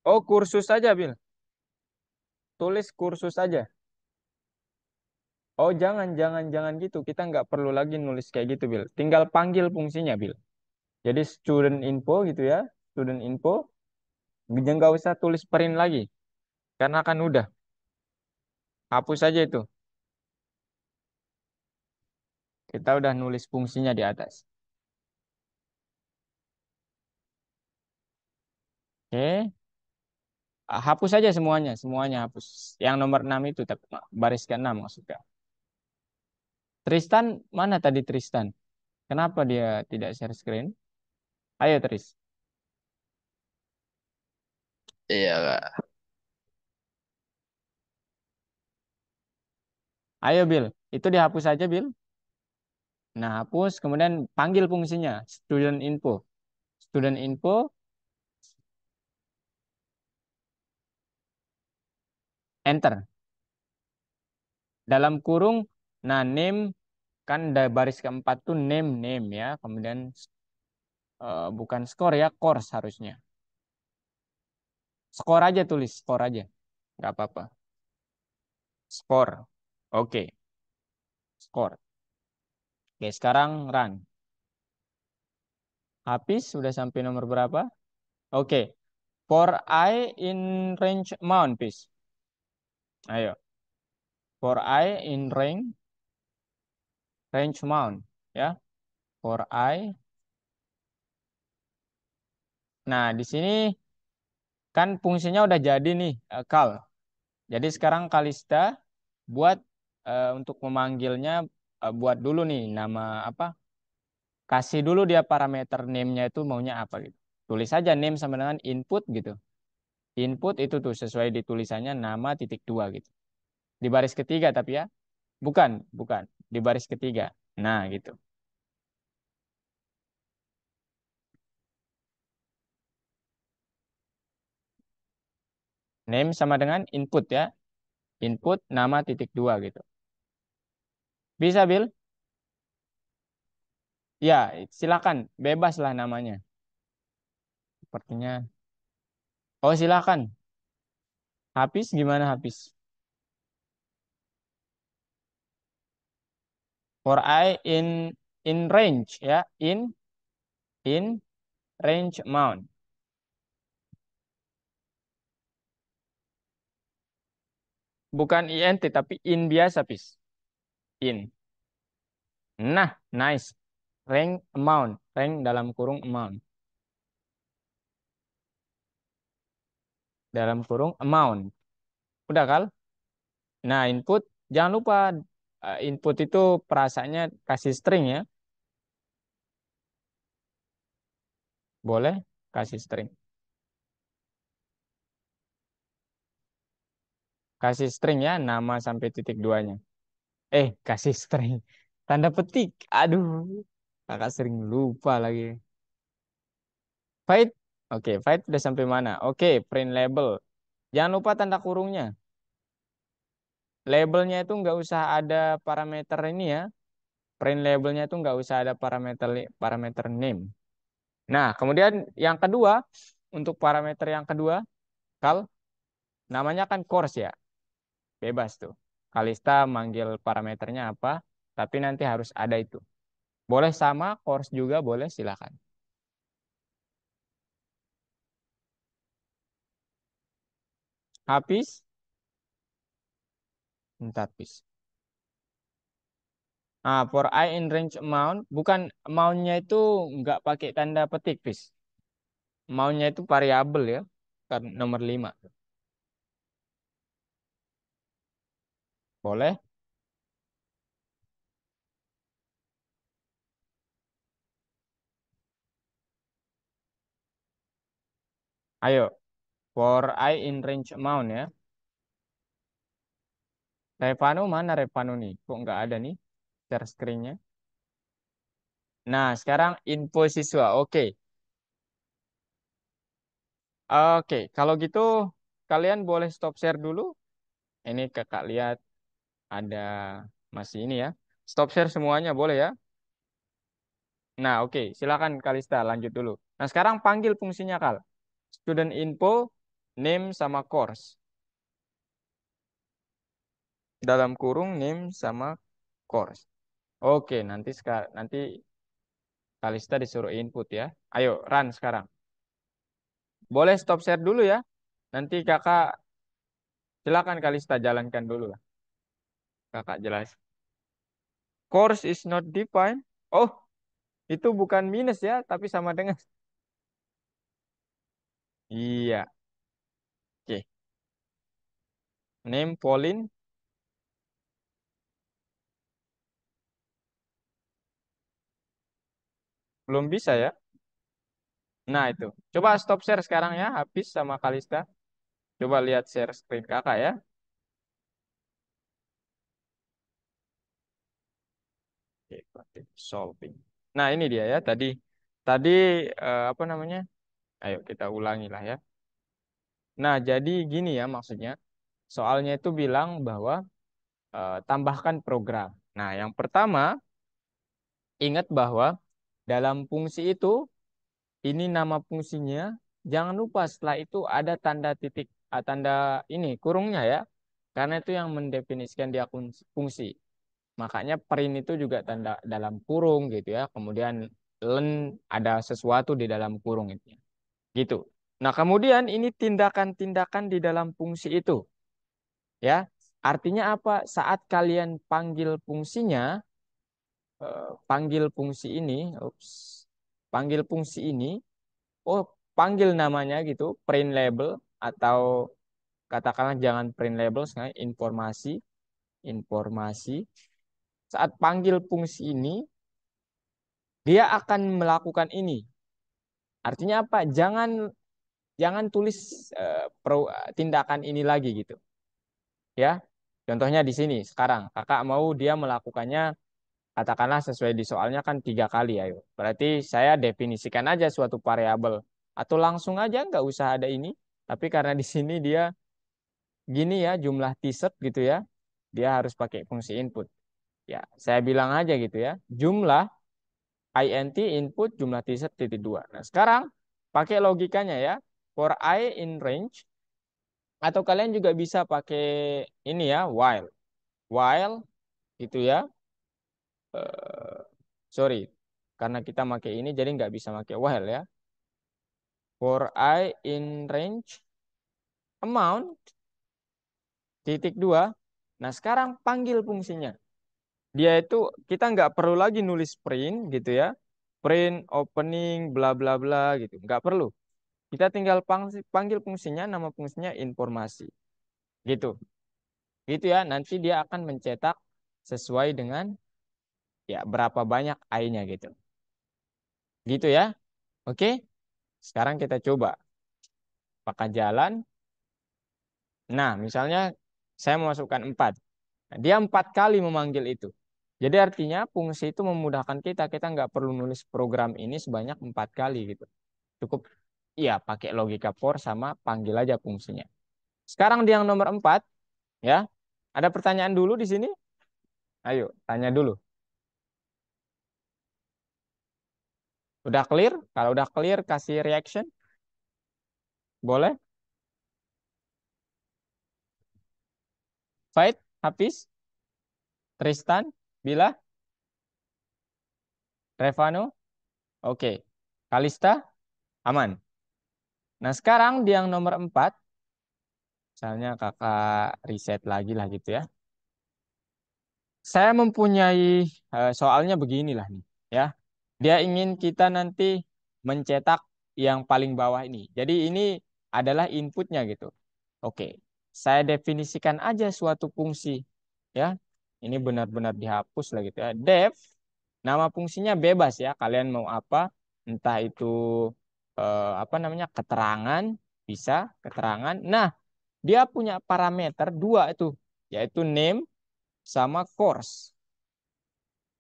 Oh, kursus saja, Bil. Tulis kursus saja. Oh, jangan gitu. Kita nggak perlu lagi nulis kayak gitu, Bil. Tinggal panggil fungsinya, Bil. Jadi student info gitu ya. Student info. Jangan nggak usah tulis print lagi. Karena kan udah. Hapus saja itu. Kita udah nulis fungsinya di atas. Oke. Hapus saja semuanya. Semuanya hapus. Yang nomor 6 itu. Baris ke-6 maksudnya. Tristan, mana tadi Tristan? Kenapa dia tidak share screen? Ayo Tris. Iya, Kak. Ayo Bill. Itu dihapus saja Bill. Nah hapus. Kemudian panggil fungsinya. Student info. Student info. Enter. Dalam kurung. Nah name. Kan baris keempat tuh name ya. Kemudian bukan skor ya. Course harusnya. Skor aja tulis. Skor aja. Nggak apa-apa. Skor. Oke. Skor. Oke sekarang run. Habis. Sudah sampai nomor berapa? Oke. For I in range amount, please. Ayo. For I in range amount. Ya. For I. Nah, di sini kan fungsinya udah jadi nih, Kal. Jadi sekarang Kalista buat untuk memanggilnya buat dulu nih nama apa? Kasih dulu dia parameter name-nya itu maunya apa gitu. Tulis saja name sama dengan input gitu. Input itu tuh sesuai ditulisannya nama titik dua gitu. Di baris ketiga tapi ya. Bukan. Di baris ketiga. Nah, gitu. Name sama dengan input ya. Input nama titik dua gitu. Bisa, Bill? Ya, silakan. Bebas lah namanya. Sepertinya. Oh, silakan. Habis gimana habis? For I in range ya, in range amount. Bukan int tapi in biasa, Pis. In. Nah, nice. Rank amount, rank dalam kurung amount. Dalam kurung amount. Udah kal? Nah, input jangan lupa input itu perasaannya kasih string ya. Boleh kasih string. Kasih string ya, nama sampai titik duanya. Kasih string. Tanda petik. Aduh, kakak sering lupa lagi. Fight. Oke, fight udah sampai mana? Oke, print label. Jangan lupa tanda kurungnya. Labelnya itu nggak usah ada parameter ini ya. Print labelnya itu nggak usah ada parameter parameter name. Nah, kemudian yang kedua, untuk parameter yang kedua, kal, namanya kan course ya. Bebas tuh. Kalista manggil parameternya apa, tapi nanti harus ada itu. Boleh sama, course juga boleh, silakan. Habis, ntar habis. Nah, for I in range amount, bukan amount-nya itu nggak pakai tanda petik, bis. Amount-nya itu variabel ya, kan nomor 5. Boleh? Ayo, for I in range amount ya. Revanu mana Revanu nih? Kok nggak ada nih share screen-nya? Nah, sekarang info siswa. Oke. Oke, kalau gitu kalian boleh stop share dulu. Ini kakak lihat ada masih ini ya. Stop share semuanya boleh ya? Nah, oke. Silakan Kalista lanjut dulu. Nah, sekarang panggil fungsinya Kal. Student info, name sama course. Dalam kurung name sama course. Oke, nanti Kalista disuruh input ya. Ayo, run sekarang. Boleh stop share dulu ya. Nanti kakak silakan Kalista jalankan dulu lah. Kakak jelas. Course is not defined. Oh, itu bukan minus ya, tapi sama dengan. Iya. Oke. Name Pauline. Belum bisa ya. Nah, itu. Coba stop share sekarang ya. Habis sama Kalista. Coba lihat share screen kakak ya. Oke, quantitative solving. Nah, ini dia ya. Tadi apa namanya? Ayo kita ulangi lah ya. Nah, jadi gini ya maksudnya. Soalnya itu bilang bahwa tambahkan program. Nah, yang pertama, ingat bahwa dalam fungsi itu, ini nama fungsinya. Jangan lupa setelah itu ada tanda titik, tanda ini kurungnya ya. Karena itu yang mendefinisikan dia fungsi. Makanya print itu juga tanda dalam kurung gitu ya. Kemudian len ada sesuatu di dalam kurung itu. Gitu. Nah, kemudian ini tindakan-tindakan di dalam fungsi itu. Ya, artinya apa? Saat kalian panggil fungsinya, panggil fungsi ini, panggil fungsi ini, oh panggil namanya gitu, print label atau katakanlah jangan print label, sekarang informasi. Saat panggil fungsi ini, dia akan melakukan ini. Artinya apa? Jangan jangan tulis tindakan ini lagi gitu, ya. Contohnya di sini sekarang, kakak mau dia melakukannya katakanlah sesuai di soalnya kan 3 kali ayo. Berarti saya definisikan aja suatu variabel atau langsung aja nggak usah ada ini. Tapi karena di sini dia gini ya jumlah t-shirt gitu ya, dia harus pakai fungsi input. Ya, saya bilang aja gitu ya, jumlah int input jumlah t-shirt titik 2. Nah sekarang pakai logikanya ya. for I in range, atau kalian juga bisa pakai ini ya, while. While itu ya. Sorry, karena kita pakai ini jadi nggak bisa pakai while ya. For I in range amount titik 2. Nah, sekarang panggil fungsinya. Dia itu kita nggak perlu lagi nulis print gitu ya. Print opening bla bla bla gitu. Nggak perlu. Kita tinggal panggil fungsinya, nama fungsinya informasi. Gitu. Gitu ya. Nanti dia akan mencetak sesuai dengan ya berapa banyak I-nya gitu. Gitu ya. Oke. Sekarang kita coba pakai jalan. Nah, misalnya saya memasukkan 4. Nah, dia 4 kali memanggil itu. Jadi artinya fungsi itu memudahkan kita. Kita nggak perlu nulis program ini sebanyak 4 kali gitu. Cukup ya pakai logika for sama panggil aja fungsinya. Sekarang di yang nomor 4 ya. Ada pertanyaan dulu di sini? Ayo, tanya dulu. Udah clear? Kalau udah clear kasih reaction. Boleh? Fight, Hafiz, Tristan, Bila, Revano. Oke. Kalista, aman. Nah, sekarang di yang nomor 4, misalnya kakak riset lagi lah gitu ya. Saya mempunyai soalnya beginilah nih ya. Dia ingin kita nanti mencetak yang paling bawah ini. Jadi ini adalah inputnya gitu. Oke, saya definisikan aja suatu fungsi ya. Ini benar-benar dihapus lah gitu ya. Def, nama fungsinya bebas ya. Kalian mau apa? Entah itu apa namanya keterangan, bisa keterangan. Nah, dia punya parameter 2 itu, yaitu name sama course.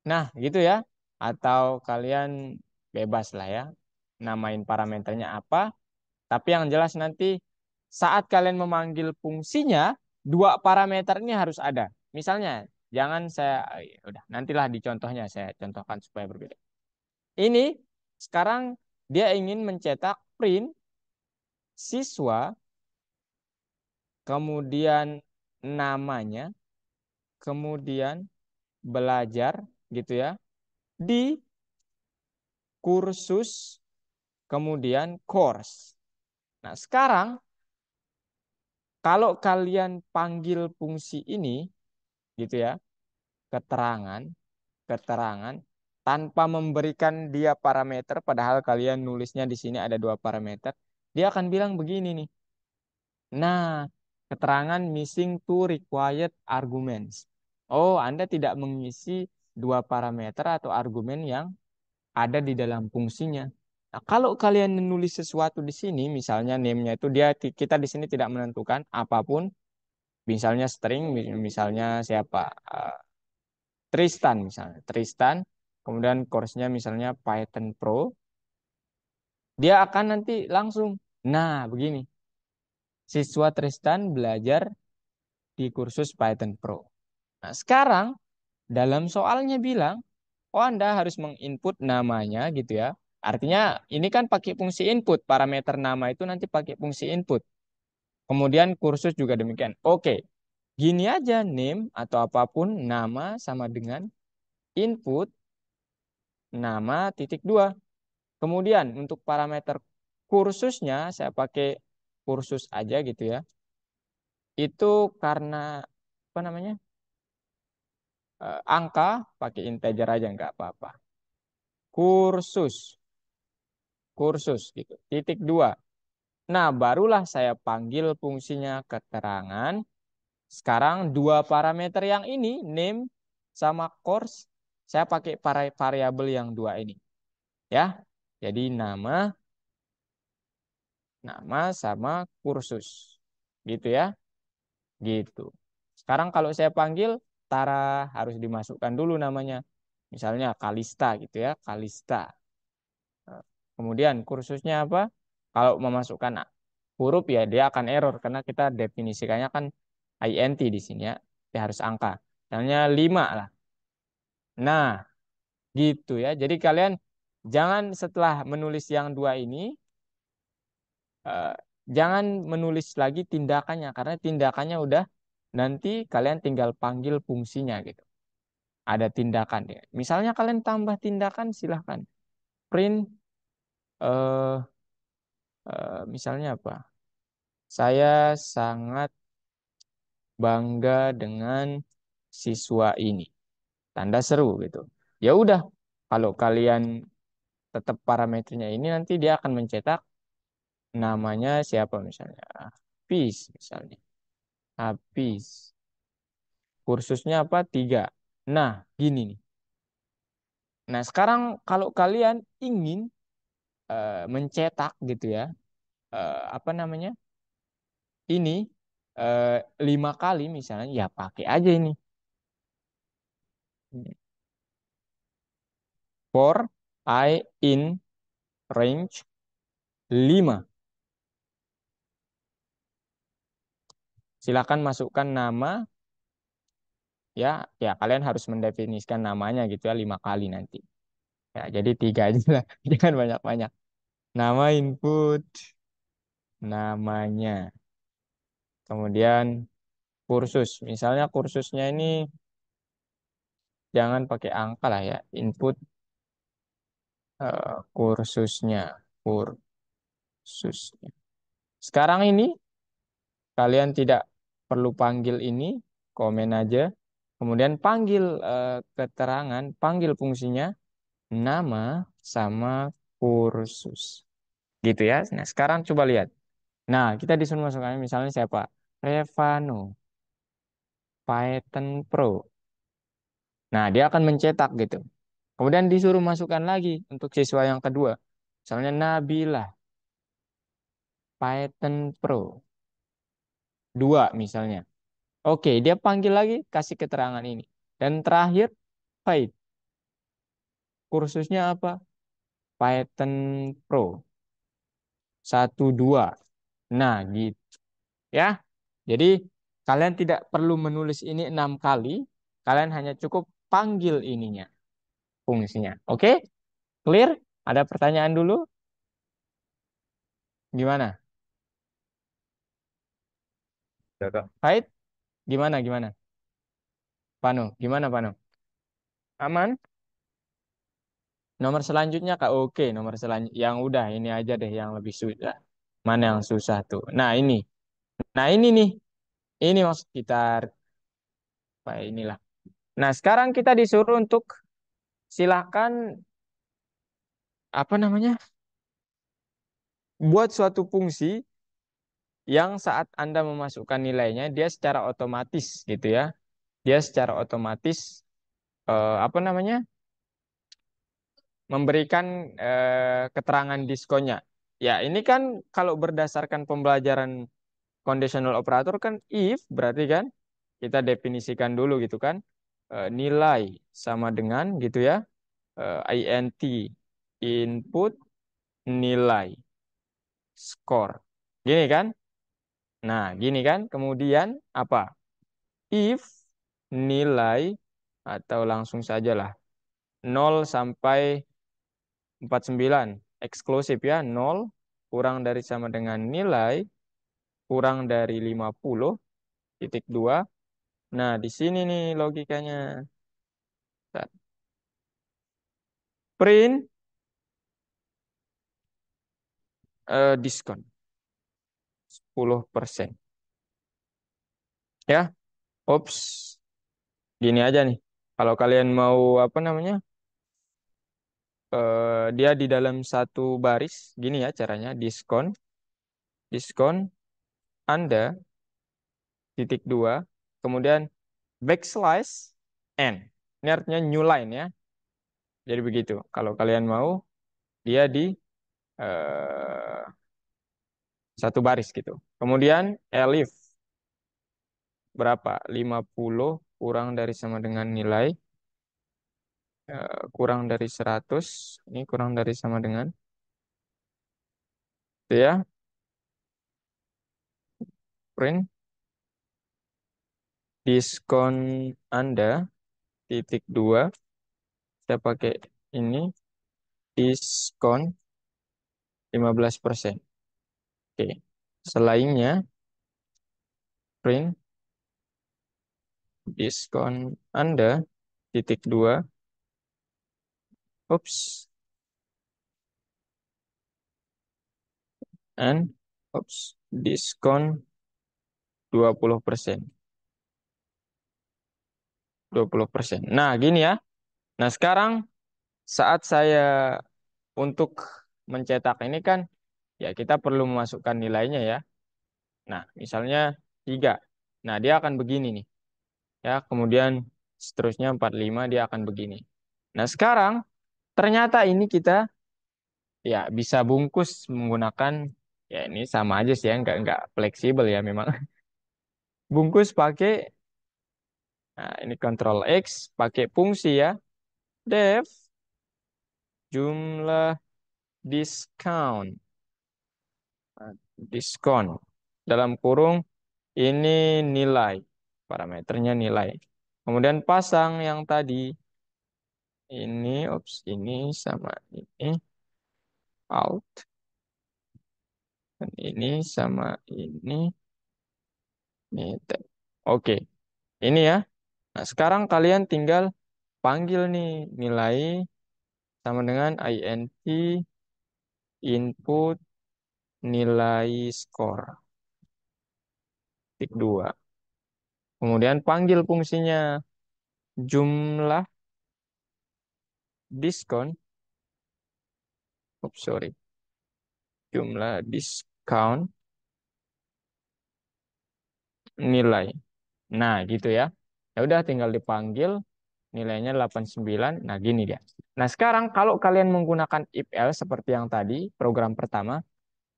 Nah, gitu ya. Atau kalian bebas lah ya. Namain parameternya apa. Tapi yang jelas nanti saat kalian memanggil fungsinya, 2 parameter ini harus ada. Misalnya, jangan saya, udah nantilah di contohnya saya contohkan supaya berbeda. Ini sekarang dia ingin mencetak print siswa, kemudian namanya, kemudian belajar gitu ya, di kursus, kemudian course. Nah, sekarang kalau kalian panggil fungsi ini gitu ya, keterangan, keterangan tanpa memberikan dia parameter, padahal kalian nulisnya di sini ada 2 parameter, dia akan bilang begini nih. Nah, keterangan missing two required arguments. Oh, Anda tidak mengisi 2 parameter atau argumen yang ada di dalam fungsinya. Nah, kalau kalian menulis sesuatu di sini, misalnya name-nya itu kita di sini tidak menentukan apapun, misalnya string, misalnya siapa, Tristan misalnya, Tristan, kemudian course-nya misalnya Python Pro, dia akan nanti langsung, nah begini, siswa Tristan belajar di kursus Python Pro. Nah, sekarang dalam soalnya bilang, oh Anda harus menginput namanya gitu ya. Artinya ini kan pakai fungsi input, parameter nama itu nanti pakai fungsi input. Kemudian kursus juga demikian. Oke, gini aja name atau apapun nama sama dengan input nama titik 2. Kemudian untuk parameter kursusnya saya pakai kursus aja gitu ya. Itu karena apa namanya? Angka pakai integer aja nggak apa-apa. Kursus, kursus gitu. Titik 2. Nah, barulah saya panggil fungsinya keterangan. Sekarang 2 parameter yang ini, name sama course, saya pakai variabel yang 2 ini. Ya, jadi nama sama kursus. Gitu ya. Gitu. Sekarang kalau saya panggil, Tara harus dimasukkan dulu namanya. Misalnya Kalista gitu ya, Kalista. Kemudian kursusnya apa? Kalau memasukkan huruf ya dia akan error karena kita definisikannya kan int di sini ya. Dia harus angka. Misalnya 5 lah. Nah, gitu ya. Jadi kalian jangan setelah menulis yang 2 ini eh, jangan menulis lagi tindakannya karena tindakannya udah nanti kalian tinggal panggil fungsinya gitu. Ada tindakan ya. Misalnya kalian tambah tindakan silahkan. Print eh misalnya apa? Saya sangat bangga dengan siswa ini. Tanda seru gitu. Ya udah, kalau kalian tetap parameternya ini nanti dia akan mencetak namanya siapa misalnya. Hafiz misalnya. Hafiz. Kursusnya apa? 3. Nah, gini nih. Nah, sekarang kalau kalian ingin mencetak gitu ya, apa namanya? Ini 5 kali misalnya, ya pakai aja ini. For I in range 5. Silakan masukkan nama ya, ya kalian harus mendefinisikan namanya gitu ya 5 kali nanti. Ya, jadi 3 aja lah, jangan banyak-banyak. Nama input, namanya. Kemudian kursus, misalnya kursusnya ini jangan pakai angka lah ya, input kursusnya, kursusnya. Sekarang ini kalian tidak perlu panggil ini, komen aja. Kemudian panggil keterangan, panggil fungsinya, nama sama kursus. Gitu ya. Nah, sekarang coba lihat. Nah, kita disuruh masukkan misalnya siapa? Revano, Python Pro. Nah, dia akan mencetak gitu. Kemudian disuruh masukkan lagi untuk siswa yang kedua. Misalnya Nabila, Python Pro. 2 misalnya. Oke, dia panggil lagi, kasih keterangan ini. Dan terakhir, Python. Kursusnya apa? Python Pro. 1, 2. Nah, gitu. Ya. Jadi, kalian tidak perlu menulis ini 6 kali. Kalian hanya cukup panggil ininya, fungsinya. Oke? Clear? Ada pertanyaan dulu? Gimana? Ya, Kak. Python? Gimana? Panu, gimana Panu? Aman? Nomor selanjutnya Kak, oke, nomor selanjutnya yang udah ini aja deh yang lebih susah. Mana yang susah tuh? Nah, ini. Nah, ini nih. Ini maksud kita apa inilah. Nah, sekarang kita disuruh untuk silakan apa namanya? Buat suatu fungsi yang saat Anda memasukkan nilainya dia secara otomatis gitu ya. Dia secara otomatis apa namanya? Memberikan keterangan diskonnya. Ya, ini kan kalau berdasarkan pembelajaran conditional operator kan if berarti kan kita definisikan dulu gitu kan. Nilai sama dengan gitu ya. int input nilai skor. Gini kan? Nah, gini kan? Kemudian apa? If nilai atau langsung sajalah 0 sampai 49 eksklusif ya, 0 kurang dari sama dengan nilai kurang dari 50,2. Nah, di sini nih logikanya. Print diskon 10%. Ya, ops. Gini aja nih. Kalau kalian mau apa namanya? Dia di dalam satu baris, gini ya caranya, diskon, diskon Anda titik 2, kemudian backslash n. Ini artinya new line ya. Jadi begitu. Kalau kalian mau, dia di eh, satu baris gitu. Kemudian elif berapa? 50 kurang dari sama dengan nilai kurang dari 100. Ini kurang dari sama dengan itu ya. Print diskon Anda titik 2. Saya pakai ini diskon 15%. Oke. Selainnya, print diskon Anda, titik dua, oops, and, oops, diskon 20%. 20%. Nah, gini ya. Nah, sekarang saat saya untuk mencetak ini kan, ya kita perlu memasukkan nilainya ya. Nah, misalnya 3. Nah, dia akan begini nih. Ya, kemudian seterusnya 45 dia akan begini. Nah, sekarang ternyata ini kita ya bisa bungkus menggunakan, ya ini sama aja sih ya, nggak fleksibel ya memang. Bungkus pakai, nah ini Ctrl X, pakai fungsi ya, def jumlah discount. Nah, diskon. Dalam kurung ini nilai. Parameternya nilai. Kemudian pasang yang tadi. Ini sama ini. Alt. Dan ini sama ini. Ini tab. Oke. Ini ya. Nah, sekarang kalian tinggal panggil nih nilai sama dengan int input nilai skor. Tik 2. Kemudian panggil fungsinya jumlah diskon. Oops, sorry. Jumlah diskon nilai. Nah, gitu ya. Ya udah tinggal dipanggil nilainya 89. Nah, gini dia. Nah, sekarang kalau kalian menggunakan if else seperti yang tadi, program pertama,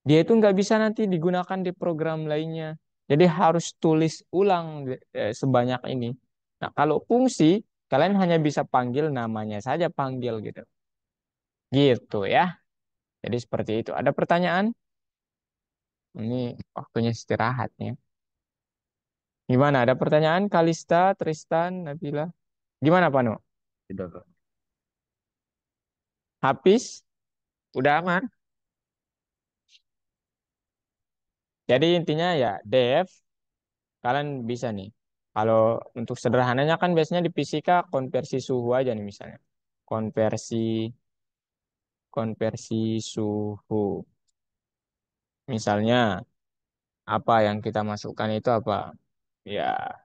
dia itu nggak bisa nanti digunakan di program lainnya. Jadi harus tulis ulang sebanyak ini. Nah, kalau fungsi, kalian hanya bisa panggil namanya saja panggil gitu. Gitu ya. Jadi seperti itu. Ada pertanyaan? Ini waktunya istirahat ya. Gimana? Ada pertanyaan? Kalista, Tristan, Nabila? Gimana, Panu? Tidak, Kak. Habis? Udah aman? Jadi intinya ya, Dev, kalian bisa nih. Kalau untuk sederhananya kan biasanya di fisika konversi suhu aja nih misalnya. Konversi konversi suhu. Misalnya apa yang kita masukkan itu apa? Ya,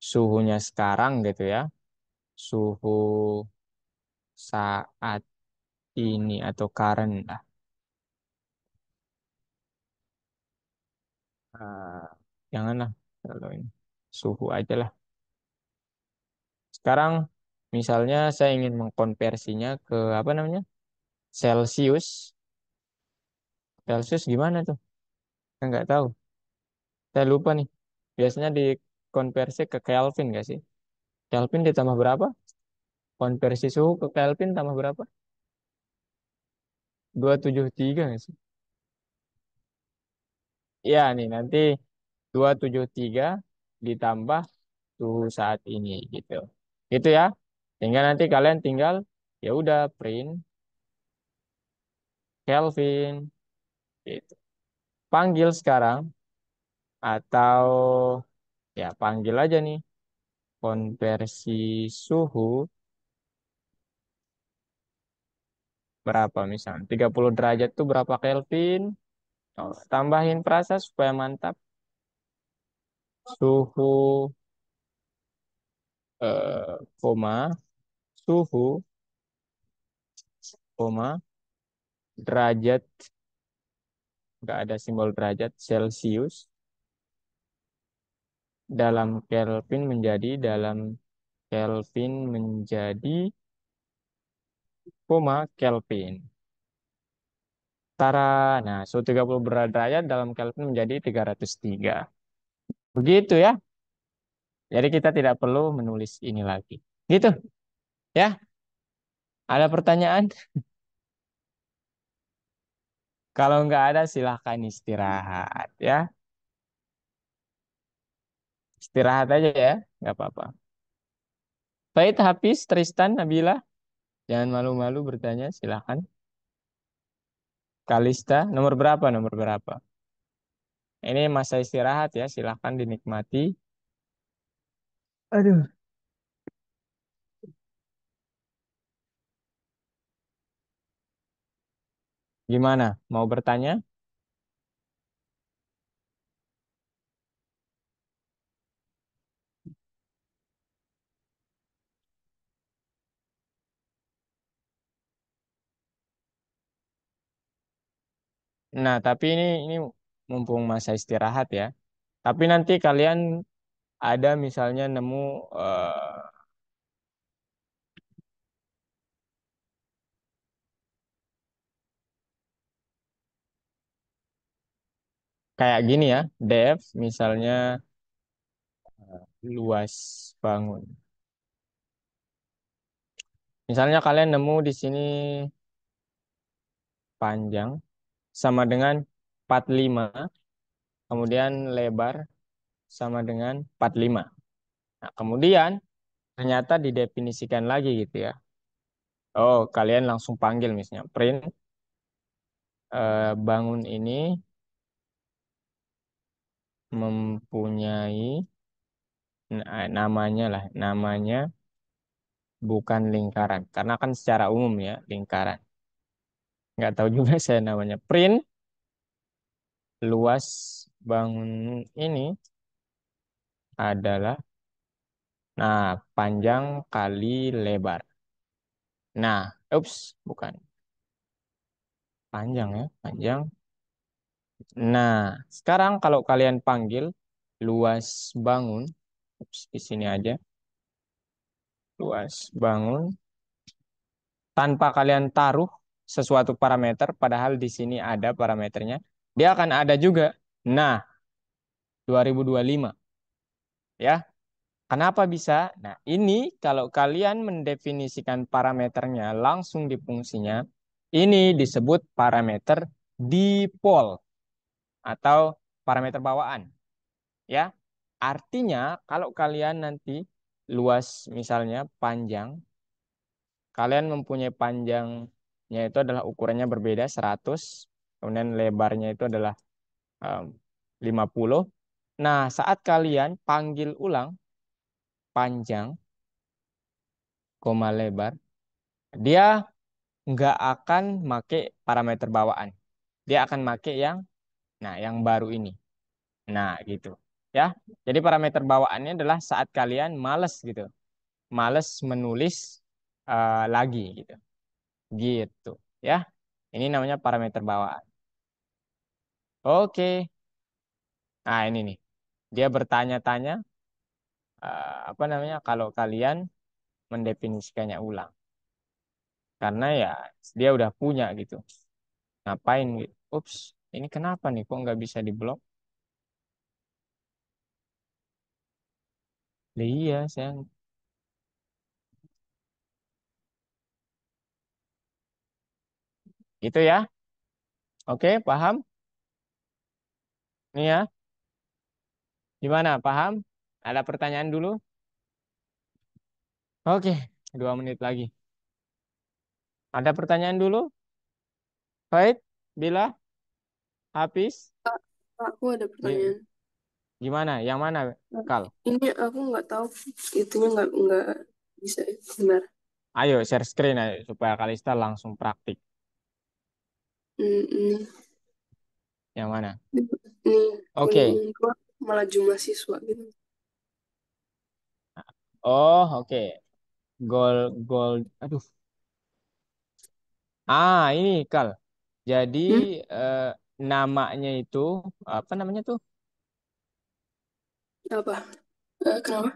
suhunya sekarang gitu ya. Suhu saat ini atau current lah. Ah, janganlah kalau ini suhu aja lah. Sekarang misalnya saya ingin mengkonversinya ke apa namanya? Celsius. Celsius gimana tuh? Saya nggak tahu. Saya lupa nih. Biasanya dikonversi ke Kelvin nggak sih? Kelvin ditambah berapa? Konversi suhu ke Kelvin tambah berapa? 273 nggak sih? Iya nih nanti 273 ditambah suhu saat ini gitu. Gitu ya. Tinggal nanti kalian tinggal ya udah print Kelvin gitu. Panggil sekarang atau ya panggil aja nih konversi suhu berapa misalnya 30 derajat tuh berapa Kelvin. Oh, tambahin perasa supaya mantap. Suhu koma suhu koma derajat, nggak ada simbol derajat, Celcius dalam Kelvin menjadi koma Kelvin. Tara, nah suhu 30 derajat dalam Kelvin menjadi 303. Begitu ya. Jadi kita tidak perlu menulis ini lagi. Gitu ya. Ada pertanyaan? Kalau nggak ada silahkan istirahat ya. Istirahat aja ya, nggak apa-apa. Baik, Hafiz, Tristan, Nabila, jangan malu-malu bertanya, silahkan. Kalista, nomor berapa? Nomor berapa? Ini masa istirahat ya, silahkan dinikmati. Aduh. Gimana? Mau bertanya? Nah, tapi ini mumpung masa istirahat ya. Tapi nanti kalian ada misalnya nemu kayak gini ya, depth misalnya luas bangun. Misalnya kalian nemu di sini panjang sama dengan 45, kemudian lebar sama dengan 45. Nah, kemudian ternyata didefinisikan lagi gitu ya. Oh, kalian langsung panggil misalnya print bangun ini mempunyai namanya lah, namanya bukan lingkaran. Karena kan secara umum ya lingkaran. Nggak tahu juga saya namanya. Print luas bangun ini adalah, nah, panjang kali lebar. Nah, ups, bukan. Panjang ya, panjang. Nah, sekarang kalau kalian panggil luas bangun, ups, di sini aja, luas bangun, tanpa kalian taruh sesuatu parameter, padahal di sini ada parameternya, dia akan ada juga. Nah, 2025 ya. Kenapa bisa? Nah, ini kalau kalian mendefinisikan parameternya langsung di fungsinya, ini disebut parameter dipol atau parameter bawaan. Ya, artinya kalau kalian nanti luas misalnya panjang, kalian mempunyai panjangnya itu adalah ukurannya berbeda 100, kemudian lebarnya itu adalah em, 50. Nah, saat kalian panggil ulang panjang, koma lebar, dia nggak akan make parameter bawaan. Dia akan make yang, nah, yang baru ini. Nah, gitu. Ya. Jadi parameter bawaannya adalah saat kalian males gitu. Males menulis lagi gitu. Gitu. Ya. Ini namanya parameter bawaan. Oke. Nah, ini nih. Dia bertanya-tanya apa namanya kalau kalian mendefinisikannya ulang. Karena ya dia udah punya gitu. Ngapain gitu. Ups, ini kenapa nih kok nggak bisa diblok? Lah iya, saya gitu ya. Oke, paham? Nih ya, gimana? Paham? Ada pertanyaan dulu? Oke, 2 menit lagi. Ada pertanyaan dulu? Baik, Bila, Hafiz, Kak, aku ada Gi- pertanyaan. gimana? Yang mana, Nah, Kal? ini aku nggak tahu itunya nggak bisa ya. Benar. Ayo share screen ayo, supaya Kalista langsung praktik. Ini Yang mana? ini Oke. gua malah jumlah siswa gitu. Oh, oke. Goal, goal. Aduh. Ini, Kal. Jadi Hmm? eh, namanya itu apa namanya tuh? Apa? Kenapa?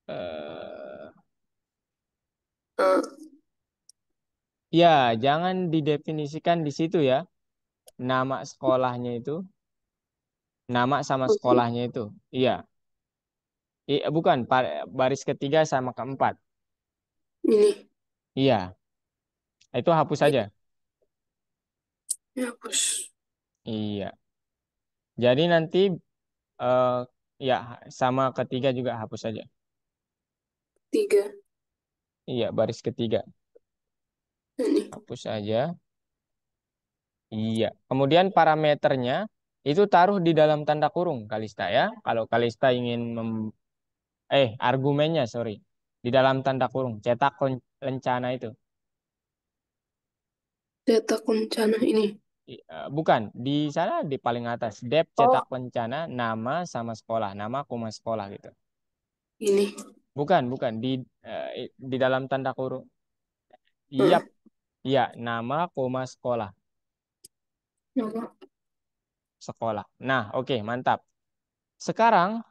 Eh, Eh, ya, jangan didefinisikan di situ ya. Nama sekolahnya itu, nama sama oke. sekolahnya itu. Iya, bukan baris ketiga sama keempat. Ini Iya, itu hapus saja. ya hapus Iya. Jadi nanti eh, ya sama ketiga juga hapus saja. 3. Iya, baris ketiga Ini hapus saja. Iya. Kemudian parameternya itu taruh di dalam tanda kurung Kalista ya. Kalau Kalista ingin argumennya sorry di dalam tanda kurung cetak lencana itu. Cetak rencana ini. Bukan di sana di paling atas dep cetak Oh, lencana nama sama sekolah nama koma sekolah gitu. ini. Bukan di dalam tanda kurung. Iya, Heeh. iya nama koma sekolah Nama. sekolah. Nah, oke mantap. Sekarang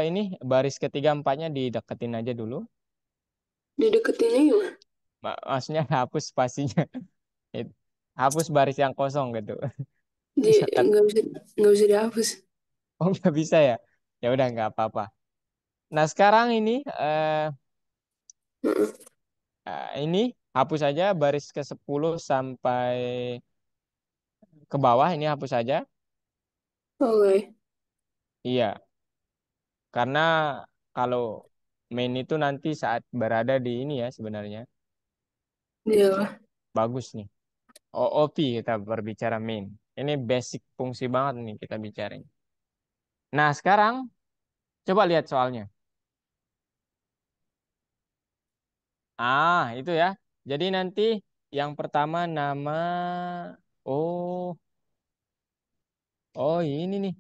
ini baris ketiga empatnya dideketin aja dulu. Dideketinnya gimana? Maksudnya hapus spasinya. It- Hapus baris yang kosong gitu. Di, Misalkan, nggak bisa dihapus. oh nggak bisa ya? Ya udah nggak apa-apa. Nah sekarang Heeh. ini hapus saja baris ke-10 sampai ke bawah ini hapus saja. Oke. Iya, karena kalau main itu nanti saat berada di ini ya sebenarnya Iya. bagus nih. OOP kita berbicara main. Ini basic fungsi banget nih kita bicarain. Nah sekarang coba lihat soalnya. Itu ya. Jadi nanti yang pertama nama oh ini nih.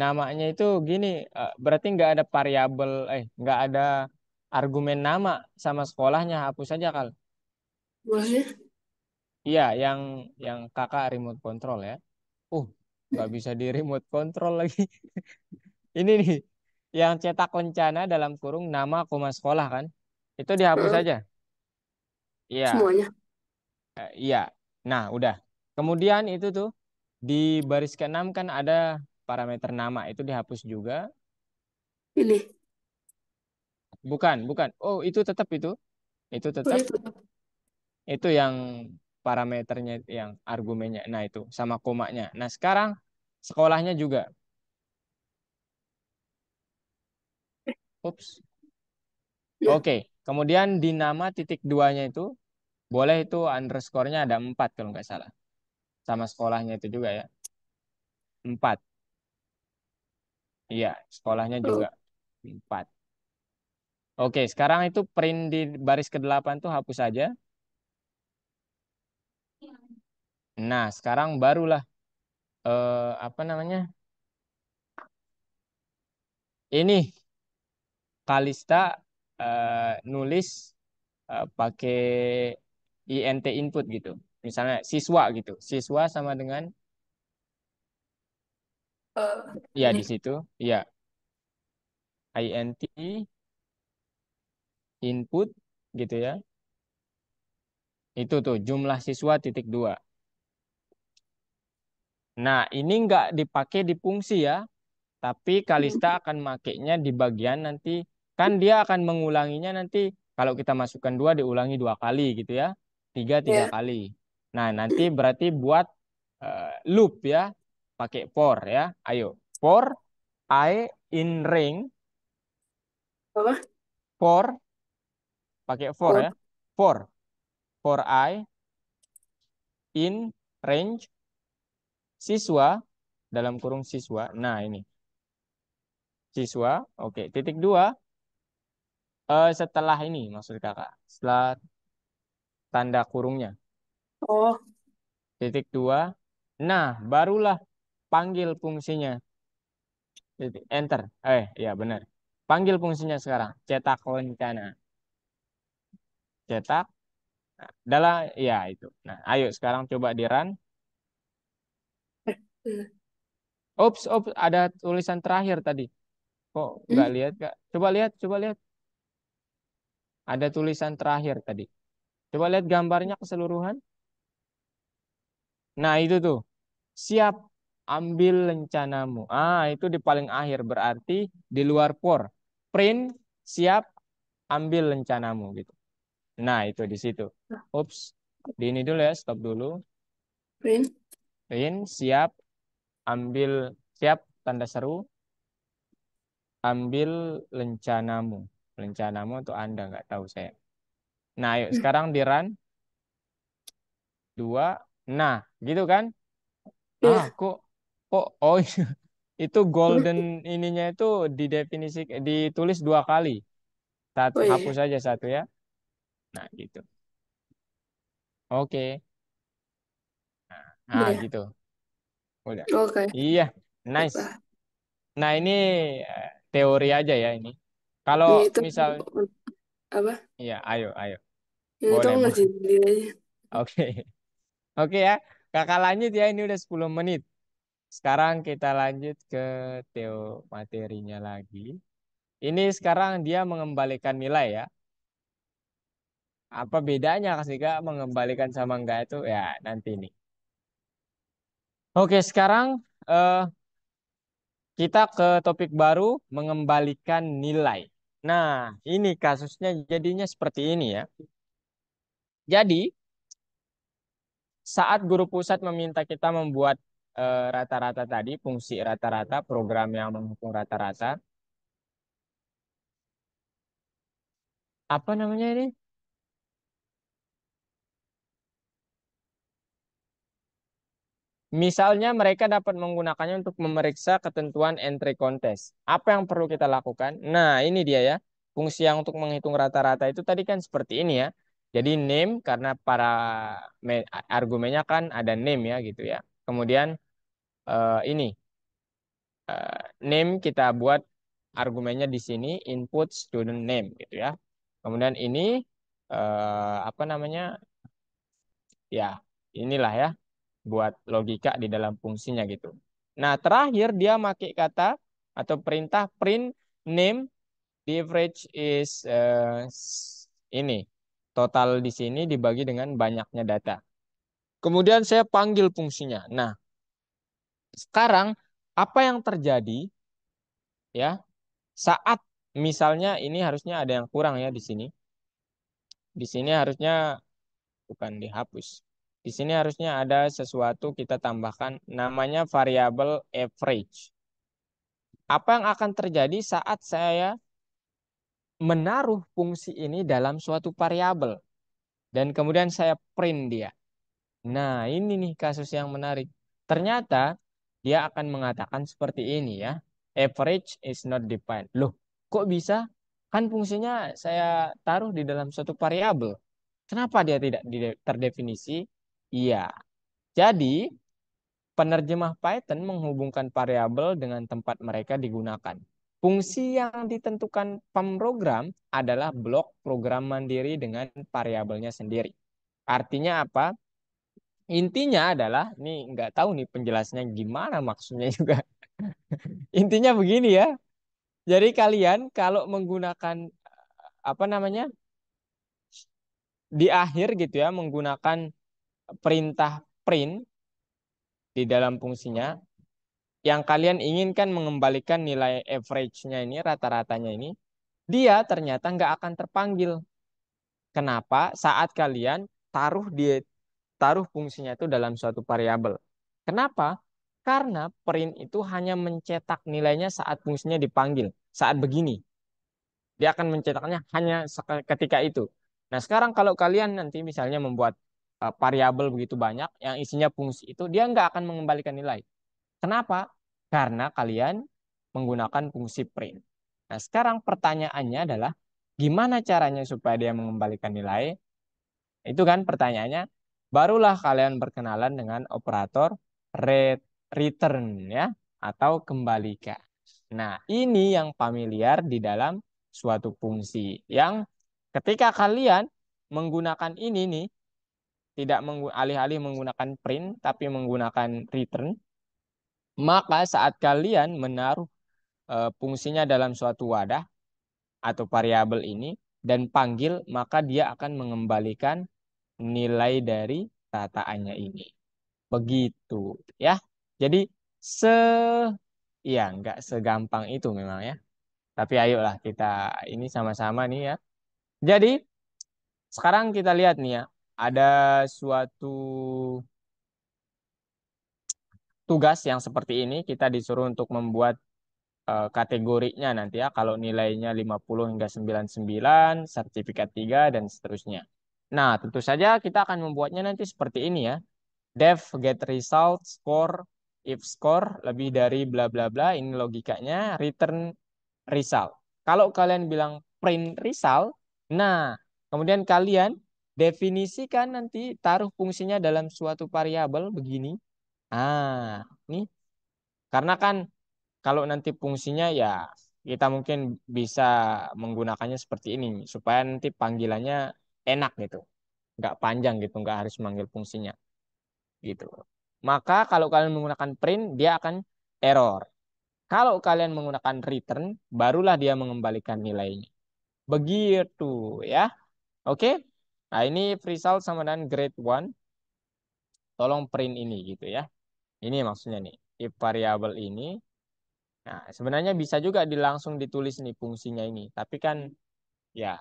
Namanya itu gini berarti nggak ada variabel nggak ada argumen nama sama sekolahnya hapus saja kal. Boleh. Iya, yang kakak remote control ya. Uh, nggak bisa di remote control lagi. Ini nih, yang cetak lencana dalam kurung nama koma sekolah kan. Itu dihapus Heeh. saja. Iya, Semuanya. iya. Nah, udah. Kemudian itu tuh di baris ke-6 kan ada parameter nama itu dihapus juga. Ini. Bukan. Oh, itu tetap itu. Itu Oh, tetap itu. itu yang parameternya yang argumennya. Nah, itu sama komanya. Nah, sekarang sekolahnya juga. Ups. Nah. Oke, kemudian di nama titik duanya itu boleh itu underscore-nya ada 4 kalau nggak salah. Sama sekolahnya itu juga ya. 4. Iya, sekolahnya juga Oh. 4. Oke, sekarang itu print di baris ke-8 tuh hapus saja. Nah, sekarang barulah apa namanya? Ini Kalista nulis pakai int input gitu. Misalnya siswa gitu. Siswa sama dengan ya di Ini. situ. Ya, int input gitu ya. Itu tuh jumlah siswa titik dua. Nah, ini nggak dipakai di fungsi ya, tapi Kalista akan makainya di bagian nanti, kan dia akan mengulanginya nanti, kalau kita masukkan dua, diulangi 2 kali gitu ya, tiga Ya. kali. Nah, nanti berarti buat loop ya, pakai for ya. Ayo, for I in ring, Apa? for, pakai for Oh. ya, for I in range siswa, dalam kurung siswa. Nah, ini siswa, oke. Titik dua, setelah ini maksud kakak, setelah tanda kurungnya. Oh. Titik dua, nah barulah panggil fungsinya. Enter, ya benar. Panggil fungsinya sekarang, cetak lencana. Cetak, adalah, ya itu. Nah, ayo sekarang coba di run. Hmm. Ops, ada tulisan terakhir tadi. Kok nggak Hmm? lihat, Kak? Coba lihat. Ada tulisan terakhir tadi. Coba lihat gambarnya keseluruhan. Nah, itu tuh. Siap ambil lencanamu. Itu di paling akhir berarti di luar for. Print siap ambil lencanamu gitu. Nah, itu di situ. Ups. Di ini dulu ya, stop dulu. Print. Print siap ambil siap tanda seru ambil lencanamu. Lencanamu untuk Anda nggak tahu saya. Nah, ayo Hmm. sekarang di run 2. Nah, gitu kan? Iya. Kok oh itu golden ininya itu didefinisi ditulis 2 kali. Oh Hapus iya. saja satu ya. Nah, gitu. Oke. Nah, Udah. gitu. Udah. Oke. Iya, nice. Baiklah. Nah, ini teori aja ya ini. Kalau Ini itu misal apa? ya, ayo, ayo. Ini itu Boleh, aku boleh. ngerjain sendiri aja. Oke. Oke ya. Kakak lanjut ya, ini udah 10 menit. Sekarang kita lanjut ke materinya lagi. Ini sekarang dia mengembalikan nilai ya. Apa bedanya sih Kak mengembalikan sama enggak itu ya nanti nih. Oke, sekarang eh, kita ke topik baru mengembalikan nilai. Nah, ini kasusnya jadinya seperti ini ya. Jadi, saat guru pusat meminta kita membuat rata-rata tadi, fungsi rata-rata, program yang menghitung rata-rata, apa namanya ini? Misalnya mereka dapat menggunakannya untuk memeriksa ketentuan entry contest. Apa yang perlu kita lakukan? Nah, ini dia ya. Fungsi yang untuk menghitung rata-rata itu tadi kan seperti ini ya. Jadi name karena para argumennya kan ada name ya gitu ya. Kemudian ini name kita buat argumennya di sini input student name gitu ya. Kemudian ini apa namanya? Ya, inilah ya buat logika di dalam fungsinya gitu. Nah, terakhir dia pakai kata atau perintah print name the average is ini total di sini dibagi dengan banyaknya data. Kemudian saya panggil fungsinya. Nah, sekarang apa yang terjadi ya saat misalnya ini harusnya ada yang kurang ya di sini. Di sini harusnya bukan dihapus. Di sini harusnya ada sesuatu kita tambahkan namanya variabel average. Apa yang akan terjadi saat saya menaruh fungsi ini dalam suatu variabel dan kemudian saya print dia. Nah, ini nih kasus yang menarik. Ternyata dia akan mengatakan seperti ini ya. Average is not defined. Loh, kok bisa? Kan fungsinya saya taruh di dalam suatu variabel. Kenapa dia tidak terdefinisi? Iya. Jadi, penerjemah Python menghubungkan variabel dengan tempat mereka digunakan. Fungsi yang ditentukan pemrogram adalah blok program mandiri dengan variabelnya sendiri. Artinya apa? Intinya adalah, ini nggak tahu nih penjelasnya gimana maksudnya juga. Intinya begini ya. Jadi kalian kalau menggunakan apa namanya di akhir gitu ya menggunakan perintah print di dalam fungsinya yang kalian inginkan mengembalikan nilai average-nya ini, rata-ratanya ini, dia ternyata nggak akan terpanggil. Kenapa? Saat kalian taruh fungsinya itu dalam suatu variabel. Kenapa? Karena print itu hanya mencetak nilainya saat fungsinya dipanggil. Saat begini, dia akan mencetaknya hanya ketika itu. Nah, sekarang kalau kalian nanti misalnya membuat variabel begitu banyak yang isinya fungsi itu, dia nggak akan mengembalikan nilai. Kenapa? Karena kalian menggunakan fungsi print. Nah, sekarang pertanyaannya adalah gimana caranya supaya dia mengembalikan nilai? Itu kan pertanyaannya. Barulah kalian berkenalan dengan operator return ya atau kembalikan. Nah, ini yang familiar di dalam suatu fungsi yang ketika kalian menggunakan ini nih tidak alih-alih menggunakan print tapi menggunakan return, maka saat kalian menaruh fungsinya dalam suatu wadah atau variabel ini dan panggil, maka dia akan mengembalikan nilai dari tataannya ini. Begitu ya. Jadi se ya nggak segampang itu memang ya. Tapi ayolah kita ini sama-sama nih ya. Jadi sekarang kita lihat nih ya. Ada suatu tugas yang seperti ini kita disuruh untuk membuat kategorinya nanti ya. Kalau nilainya 50 hingga 99, sertifikat 3 dan seterusnya. Nah, tentu saja kita akan membuatnya nanti seperti ini ya. Def get result score if score lebih dari bla bla bla, ini logikanya return result. Kalau kalian bilang print result, nah kemudian kalian definisikan nanti taruh fungsinya dalam suatu variabel begini. Ah, ini karena kan kalau nanti fungsinya ya kita mungkin bisa menggunakannya seperti ini supaya nanti panggilannya enak gitu, nggak panjang gitu, nggak harus manggil fungsinya gitu. Maka kalau kalian menggunakan print dia akan error. Kalau kalian menggunakan return barulah dia mengembalikan nilainya. Begitu ya. Oke. Nah, ini result sama dengan grade 1. Tolong print ini gitu ya. Ini maksudnya nih. If variabel ini. Nah, sebenarnya bisa juga langsung ditulis nih fungsinya ini. Tapi kan ya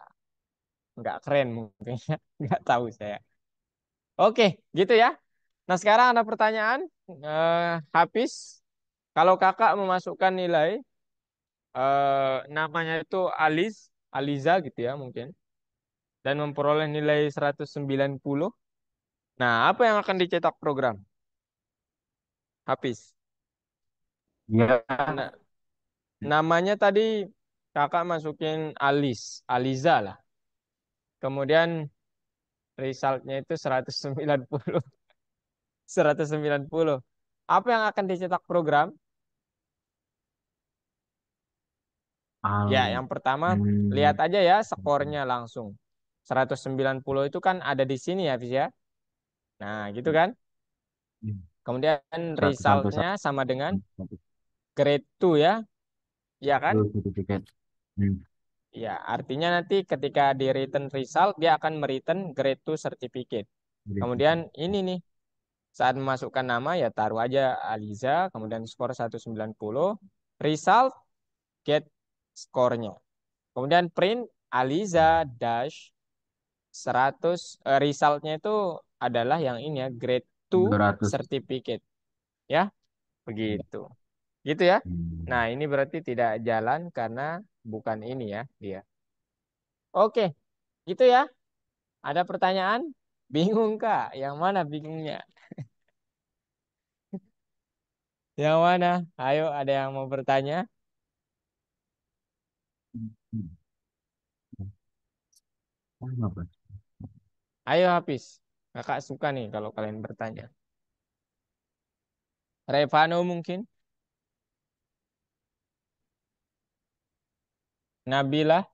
nggak keren mungkin. Nggak tahu saya. Oke, gitu ya. Nah, sekarang ada pertanyaan. Habis. Kalau kakak memasukkan nilai, namanya itu Aliza gitu ya mungkin. Dan memperoleh nilai 190. Nah, apa yang akan dicetak program? Habis. Ya, Nah, namanya tadi kakak masukin Aliza lah. Kemudian resultnya itu 190. 190. Apa yang akan dicetak program? Ya, al. yang pertama lihat Hmm. aja ya skornya langsung. 190 itu kan ada di sini ya, Fis ya. Nah, gitu kan? Kemudian Satu satu resultnya satu sama dengan satu grade 2 ya. Ya kan? sertifikat. Hmm. Ya, artinya nanti ketika di return result dia akan mereturn grade 2 certificate. Kemudian ini nih saat memasukkan nama ya taruh aja Aliza, kemudian skor 190, result get skornya. Kemudian print Aliza dash 100, resultnya itu adalah yang ini ya grade 2 200. certificate ya, begitu. Gitu ya. Nah, Hmm. ini berarti tidak jalan karena bukan ini ya dia. Oke, gitu ya. Ada pertanyaan? Bingung Kak? Yang mana bingungnya? Yang mana? Ayo, ada yang mau bertanya? Hmm. Sama, Bos. Ayo Hafiz. Kakak suka nih kalau kalian bertanya. Revano mungkin? Nabila?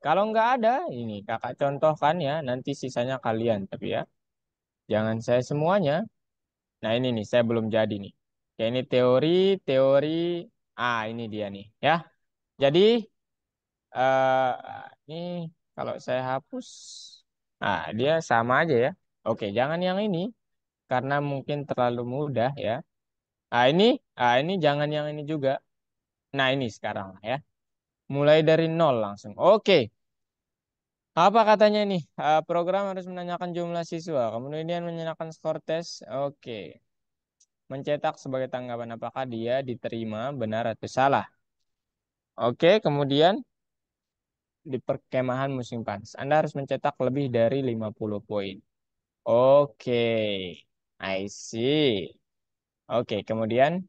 Kalau nggak ada, ini kakak contohkan ya. Nanti sisanya kalian. Tapi ya, jangan saya semuanya. Nah ini nih, saya belum jadi nih. Ya ini teori, teori. Ah ini dia nih ya. Jadi ini kalau saya hapus, dia sama aja ya. Oke, jangan yang ini karena mungkin terlalu mudah ya. Ini jangan yang ini juga. Nah ini sekarang lah ya. Mulai dari nol langsung. Oke, apa katanya ini? Program harus menanyakan jumlah siswa, kemudian menanyakan skor tes. Oke, mencetak sebagai tanggapan apakah dia diterima benar atau salah. Oke, kemudian di perkemahan musim panas. Anda harus mencetak lebih dari 50 poin. Oke, I see. Oke, kemudian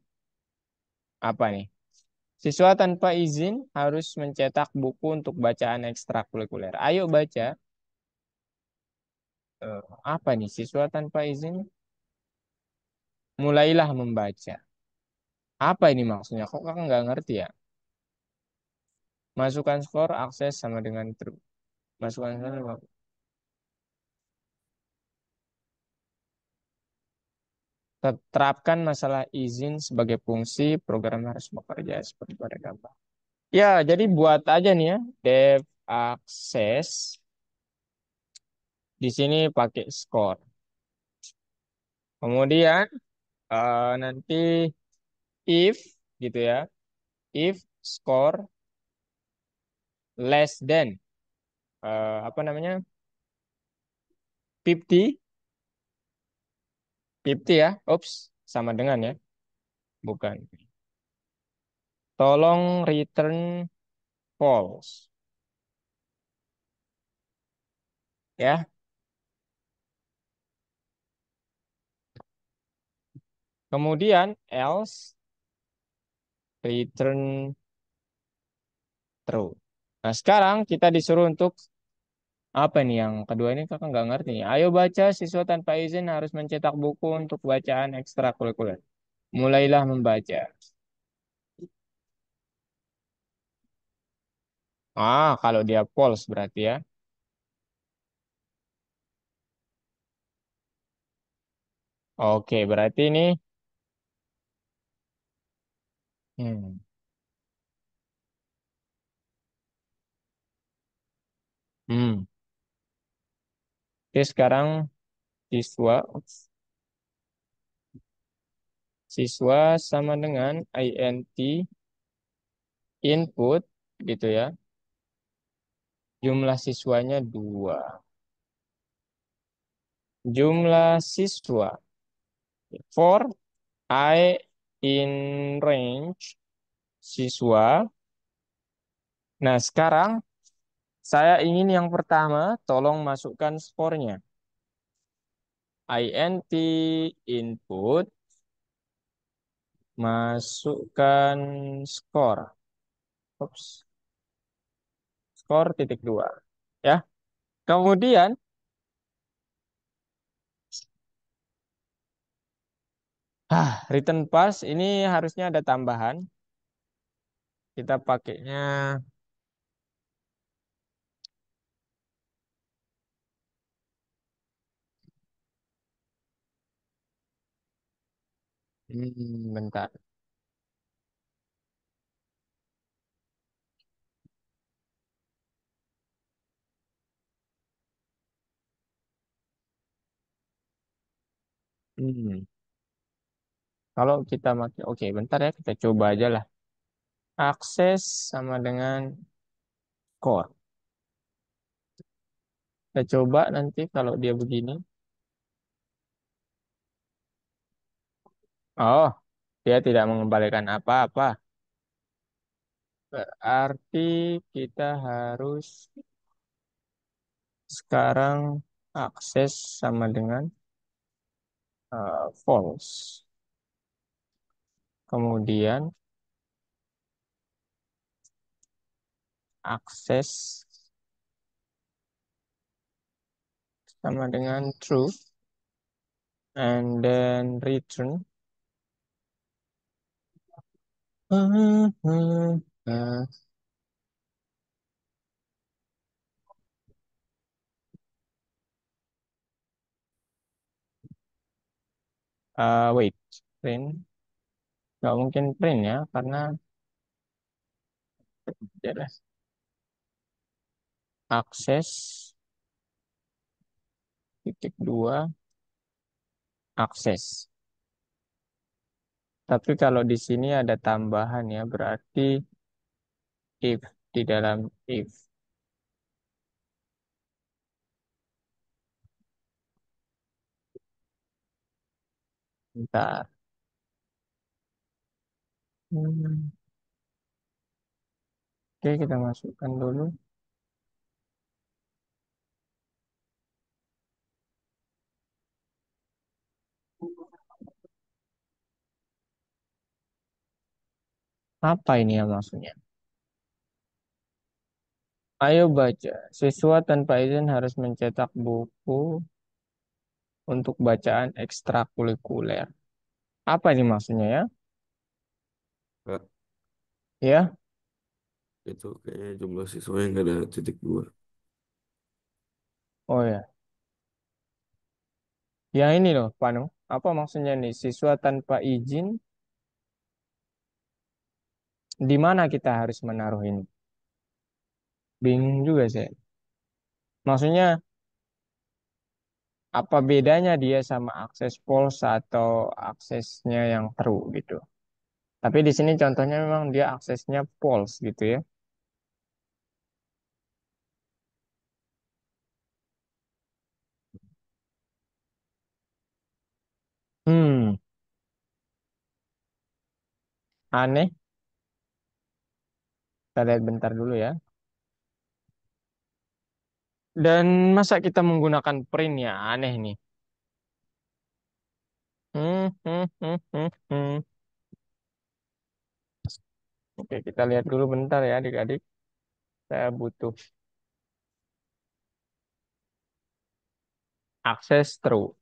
apa nih? Siswa tanpa izin harus mencetak buku untuk bacaan ekstrakurikuler. Ayo baca. Eh, Apa nih? Siswa tanpa izin mulailah membaca. Apa ini maksudnya? Kok kakak nggak ngerti ya? Masukkan skor, akses sama dengan true. Masukkan skor. Terapkan masalah izin sebagai fungsi program harus bekerja seperti pada gambar. Ya, jadi buat aja nih ya, dev akses di sini pakai skor. Kemudian nanti if gitu ya, if score less than apa namanya 50, 50 ya, ups sama dengan ya, bukan. Tolong return false ya. Kemudian else return true. Nah, sekarang kita disuruh untuk apa nih yang kedua ini kakak nggak ngerti nih. Ayo baca, siswa tanpa izin harus mencetak buku untuk bacaan ekstrakurikuler. Mulailah membaca. Kalau dia false berarti ya. Oke, berarti ini hmm, hmm. Oke, sekarang siswa siswa sama dengan int input gitu ya. Jumlah siswanya 2. Jumlah siswa for I in range siswa. Nah, sekarang saya ingin yang pertama, tolong masukkan skornya. Int input, masukkan skor. Ups, skor titik 2. Ya. Kemudian, return pass ini harusnya ada tambahan. Kita pakainya, bentar. Hmm. Kalau kita pakai, oke, bentar ya, kita coba aja lah. Akses sama dengan skor. Kita coba nanti kalau dia begini. Oh, dia tidak mengembalikan apa-apa. Berarti kita harus sekarang akses sama dengan false. Kemudian akses sama dengan true. And then return. Wait, print. Nggak mungkin print ya, karena ya, akses titik 2 akses. Tapi kalau di sini ada tambahan ya, berarti if di dalam if. Bentar. Hmm. Oke, kita masukkan dulu. Apa ini ya maksudnya? Ayo baca. Siswa tanpa izin harus mencetak buku untuk bacaan ekstrakurikuler. Apa ini maksudnya ya? Kak, Ya? itu kayaknya jumlah siswa yang nggak ada titik dua. Oh ya. Ya ini loh, Panu. Apa maksudnya nih? Siswa tanpa izin, di mana kita harus menaruh ini? Bingung juga saya. Maksudnya apa bedanya dia sama akses false atau aksesnya yang true gitu? Tapi di sini contohnya memang dia aksesnya false gitu ya. Hmm, aneh. Kita lihat bentar dulu ya. Dan masa kita menggunakan print ya? Aneh nih. Hmm, hmm, hmm, hmm, hmm. Oke, kita lihat dulu bentar ya adik-adik. Saya butuh akses true.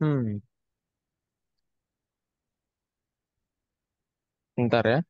Hmm, bentar ya.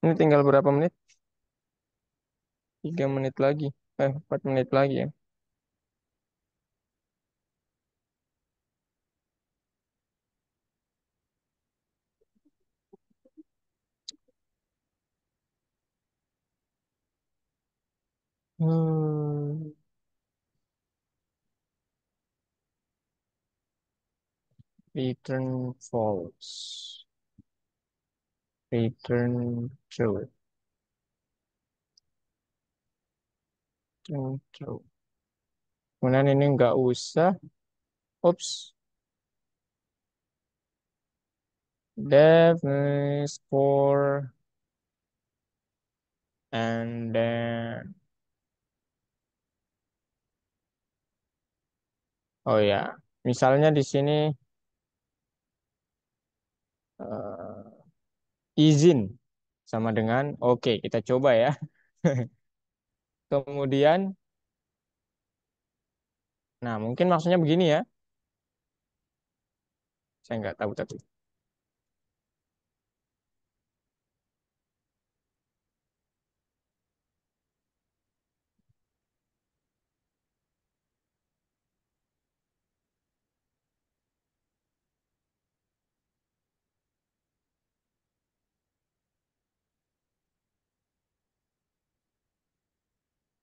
Ini tinggal berapa menit? 3 menit lagi. 4 menit lagi ya. Hmm, return false. Return true. Return true. Kemudian ini nggak usah. Oops. Dev score and then oh ya, misalnya di sini izin sama dengan oke, kita coba ya. Kemudian, nah mungkin maksudnya begini ya. Saya nggak tahu tapi.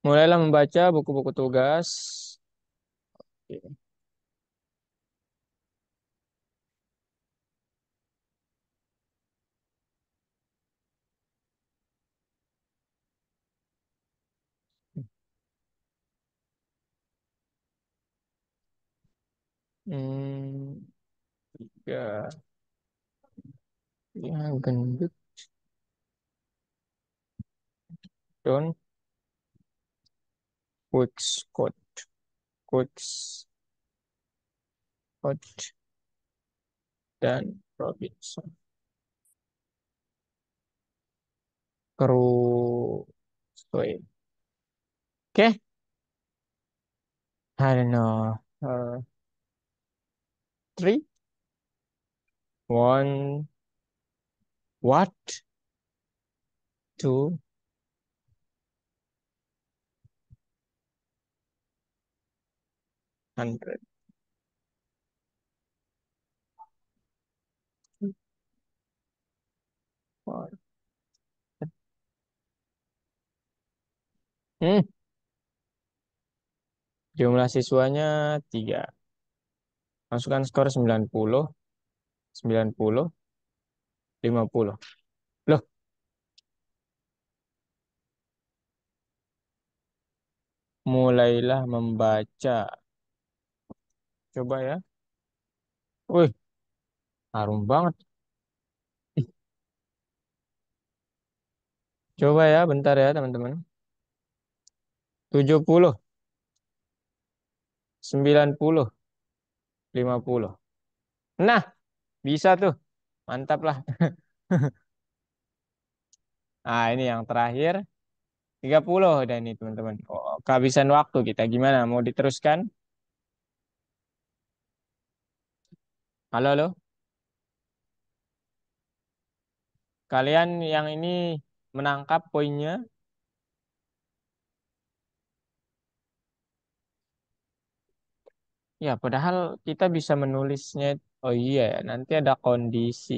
Mulailah membaca buku-buku tugas. Oke. Hmm, tiga, ya gendut, don, quicks, code, quicks, code, dan Robinson. Crusoe. Oke, I don't know. Three, one, what, two, hundred. Four. Hmm, jumlah siswanya 3. Masukkan skor 90, 90, 50. Loh, mulailah membaca. Coba ya. Wih, harum banget. Coba ya, bentar ya teman-teman. 70, 90, 50. Nah, bisa tuh. Mantap lah. Nah, ini yang terakhir. 30 dan ini teman-teman. Oh, kehabisan waktu kita. Gimana? Mau diteruskan? Halo, halo. Kalian yang ini menangkap poinnya? Ya, padahal kita bisa menulisnya. Oh iya, ya, nanti ada kondisi.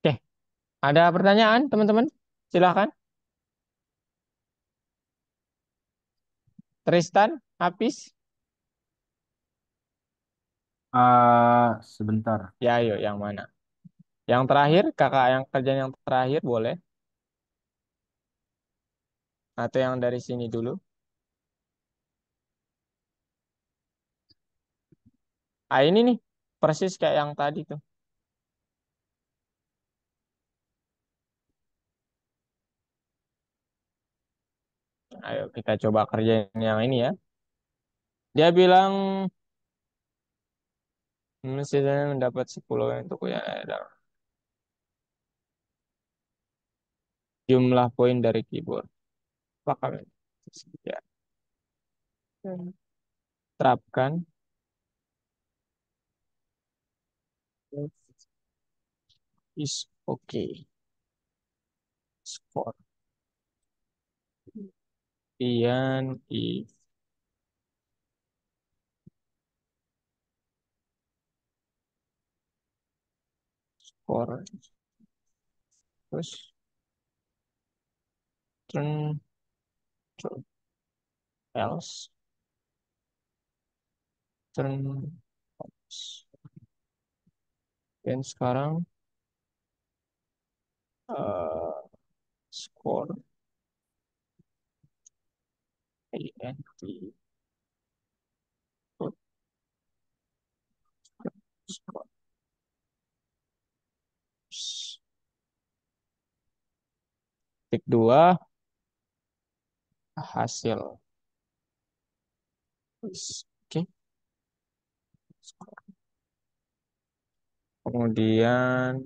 Oke, ada pertanyaan, teman-teman? Silahkan. Tristan, Hafiz. Sebentar. Ya, ayo, yang mana? Yang terakhir, kakak yang kerjaan yang terakhir boleh? Atau yang dari sini dulu? Ah, ini nih, persis kayak yang tadi tuh. Ayo, kita coba kerjain yang ini ya. Dia bilang, setidaknya mendapat 10 untuk ya, jumlah poin dari keyboard. Apakah ya, terapkan is okay. Score. Kemudian if score terus turn to else turn else. Dan sekarang score int put score tik 2 hasil. Oke. Kemudian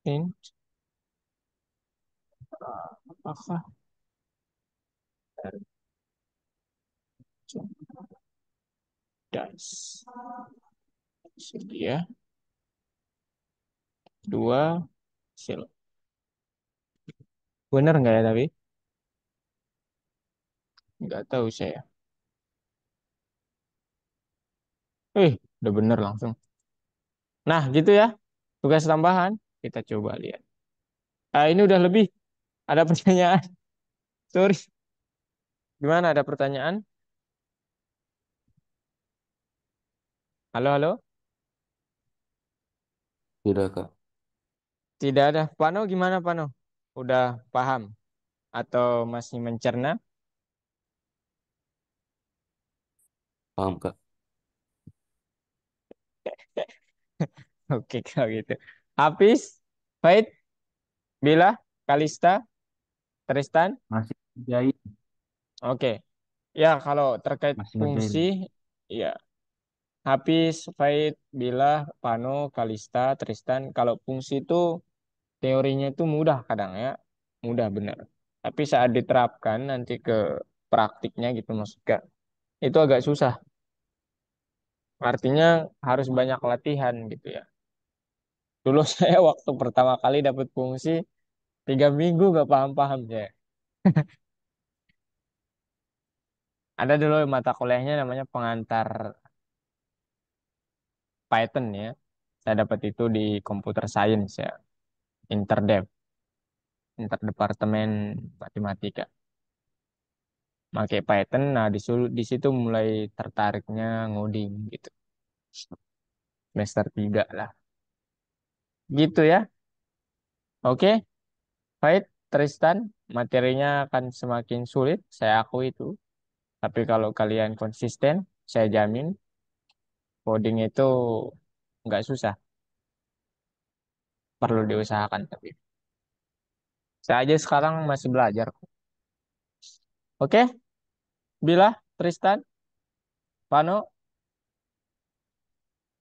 int apakah dice ya, dua hasil. Bener nggak ya tapi? Nggak tahu saya. Udah bener langsung. Nah, gitu ya. Tugas tambahan. Kita coba lihat. Ini udah lebih. Ada pertanyaan? Sorry. Gimana, ada pertanyaan? Halo, halo? Tidak, Kak. Tidak ada. Pano gimana, Pano? Udah paham? Atau masih mencerna? Paham, Kak. Oke, kalau gitu. Hafiz, Faid, Bila, Kalista, Tristan. Masih ngerjain. Oke. Ya, kalau terkait Masih ngerjain. fungsi, ya. Hafiz, Faid, Bila, Pano, Kalista, Tristan. Kalau fungsi itu teorinya itu mudah kadang ya, mudah bener. Tapi saat diterapkan nanti ke praktiknya gitu maksudnya, itu agak susah. Artinya harus banyak latihan gitu ya. Dulu saya waktu pertama kali dapat fungsi 3 minggu gak paham-paham ya. Ada dulu mata kuliahnya namanya pengantar Python ya. Saya dapat itu di Computer Science ya, Interdev, Interdepartemen Matematika. Pakai Python, nah di situ mulai tertariknya ngoding gitu. Semester 3 lah. Gitu ya. Oke, baik Tristan, materinya akan semakin sulit, saya akui itu. Tapi kalau kalian konsisten, saya jamin coding itu nggak susah, perlu diusahakan tapi. Saya aja sekarang masih belajar. Oke, Bila, Tristan, Pano,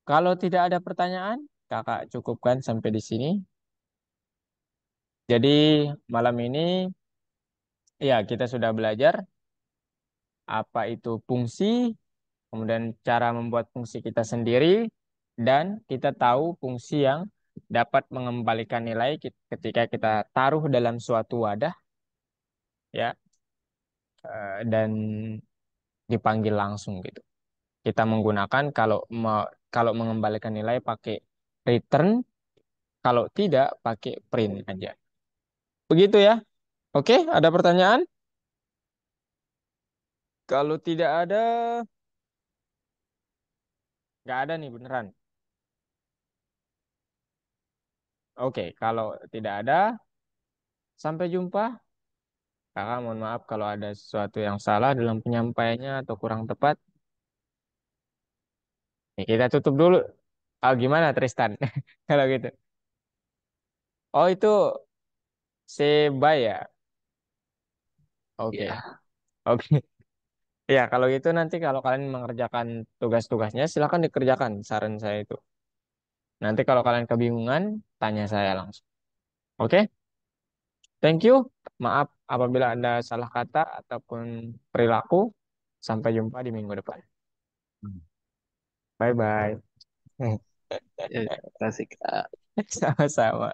kalau tidak ada pertanyaan, kakak cukupkan sampai di sini. Jadi malam ini ya kita sudah belajar apa itu fungsi, kemudian cara membuat fungsi kita sendiri, dan kita tahu fungsi yang dapat mengembalikan nilai ketika kita taruh dalam suatu wadah ya, dan dipanggil langsung gitu. Kita menggunakan kalau mengembalikan nilai pakai return, kalau tidak pakai print aja. Begitu ya. Oke, ada pertanyaan? Kalau tidak ada, nggak ada nih beneran. Oke, kalau tidak ada, sampai jumpa. Kakak mohon maaf kalau ada sesuatu yang salah dalam penyampaiannya atau kurang tepat. Nih, kita tutup dulu. Ah, gimana Tristan? Kalau gitu. Oh, itu sebaya. Oke. Ya, Oke. Ya, kalau gitu nanti kalau kalian mengerjakan tugas-tugasnya, silakan dikerjakan. Saran saya itu. Nanti kalau kalian kebingungan, tanya saya langsung. Oke? Thank you. Maaf apabila ada salah kata ataupun perilaku. Sampai jumpa di minggu depan. Bye-bye. ya, terima kasih Kak. Sama-sama.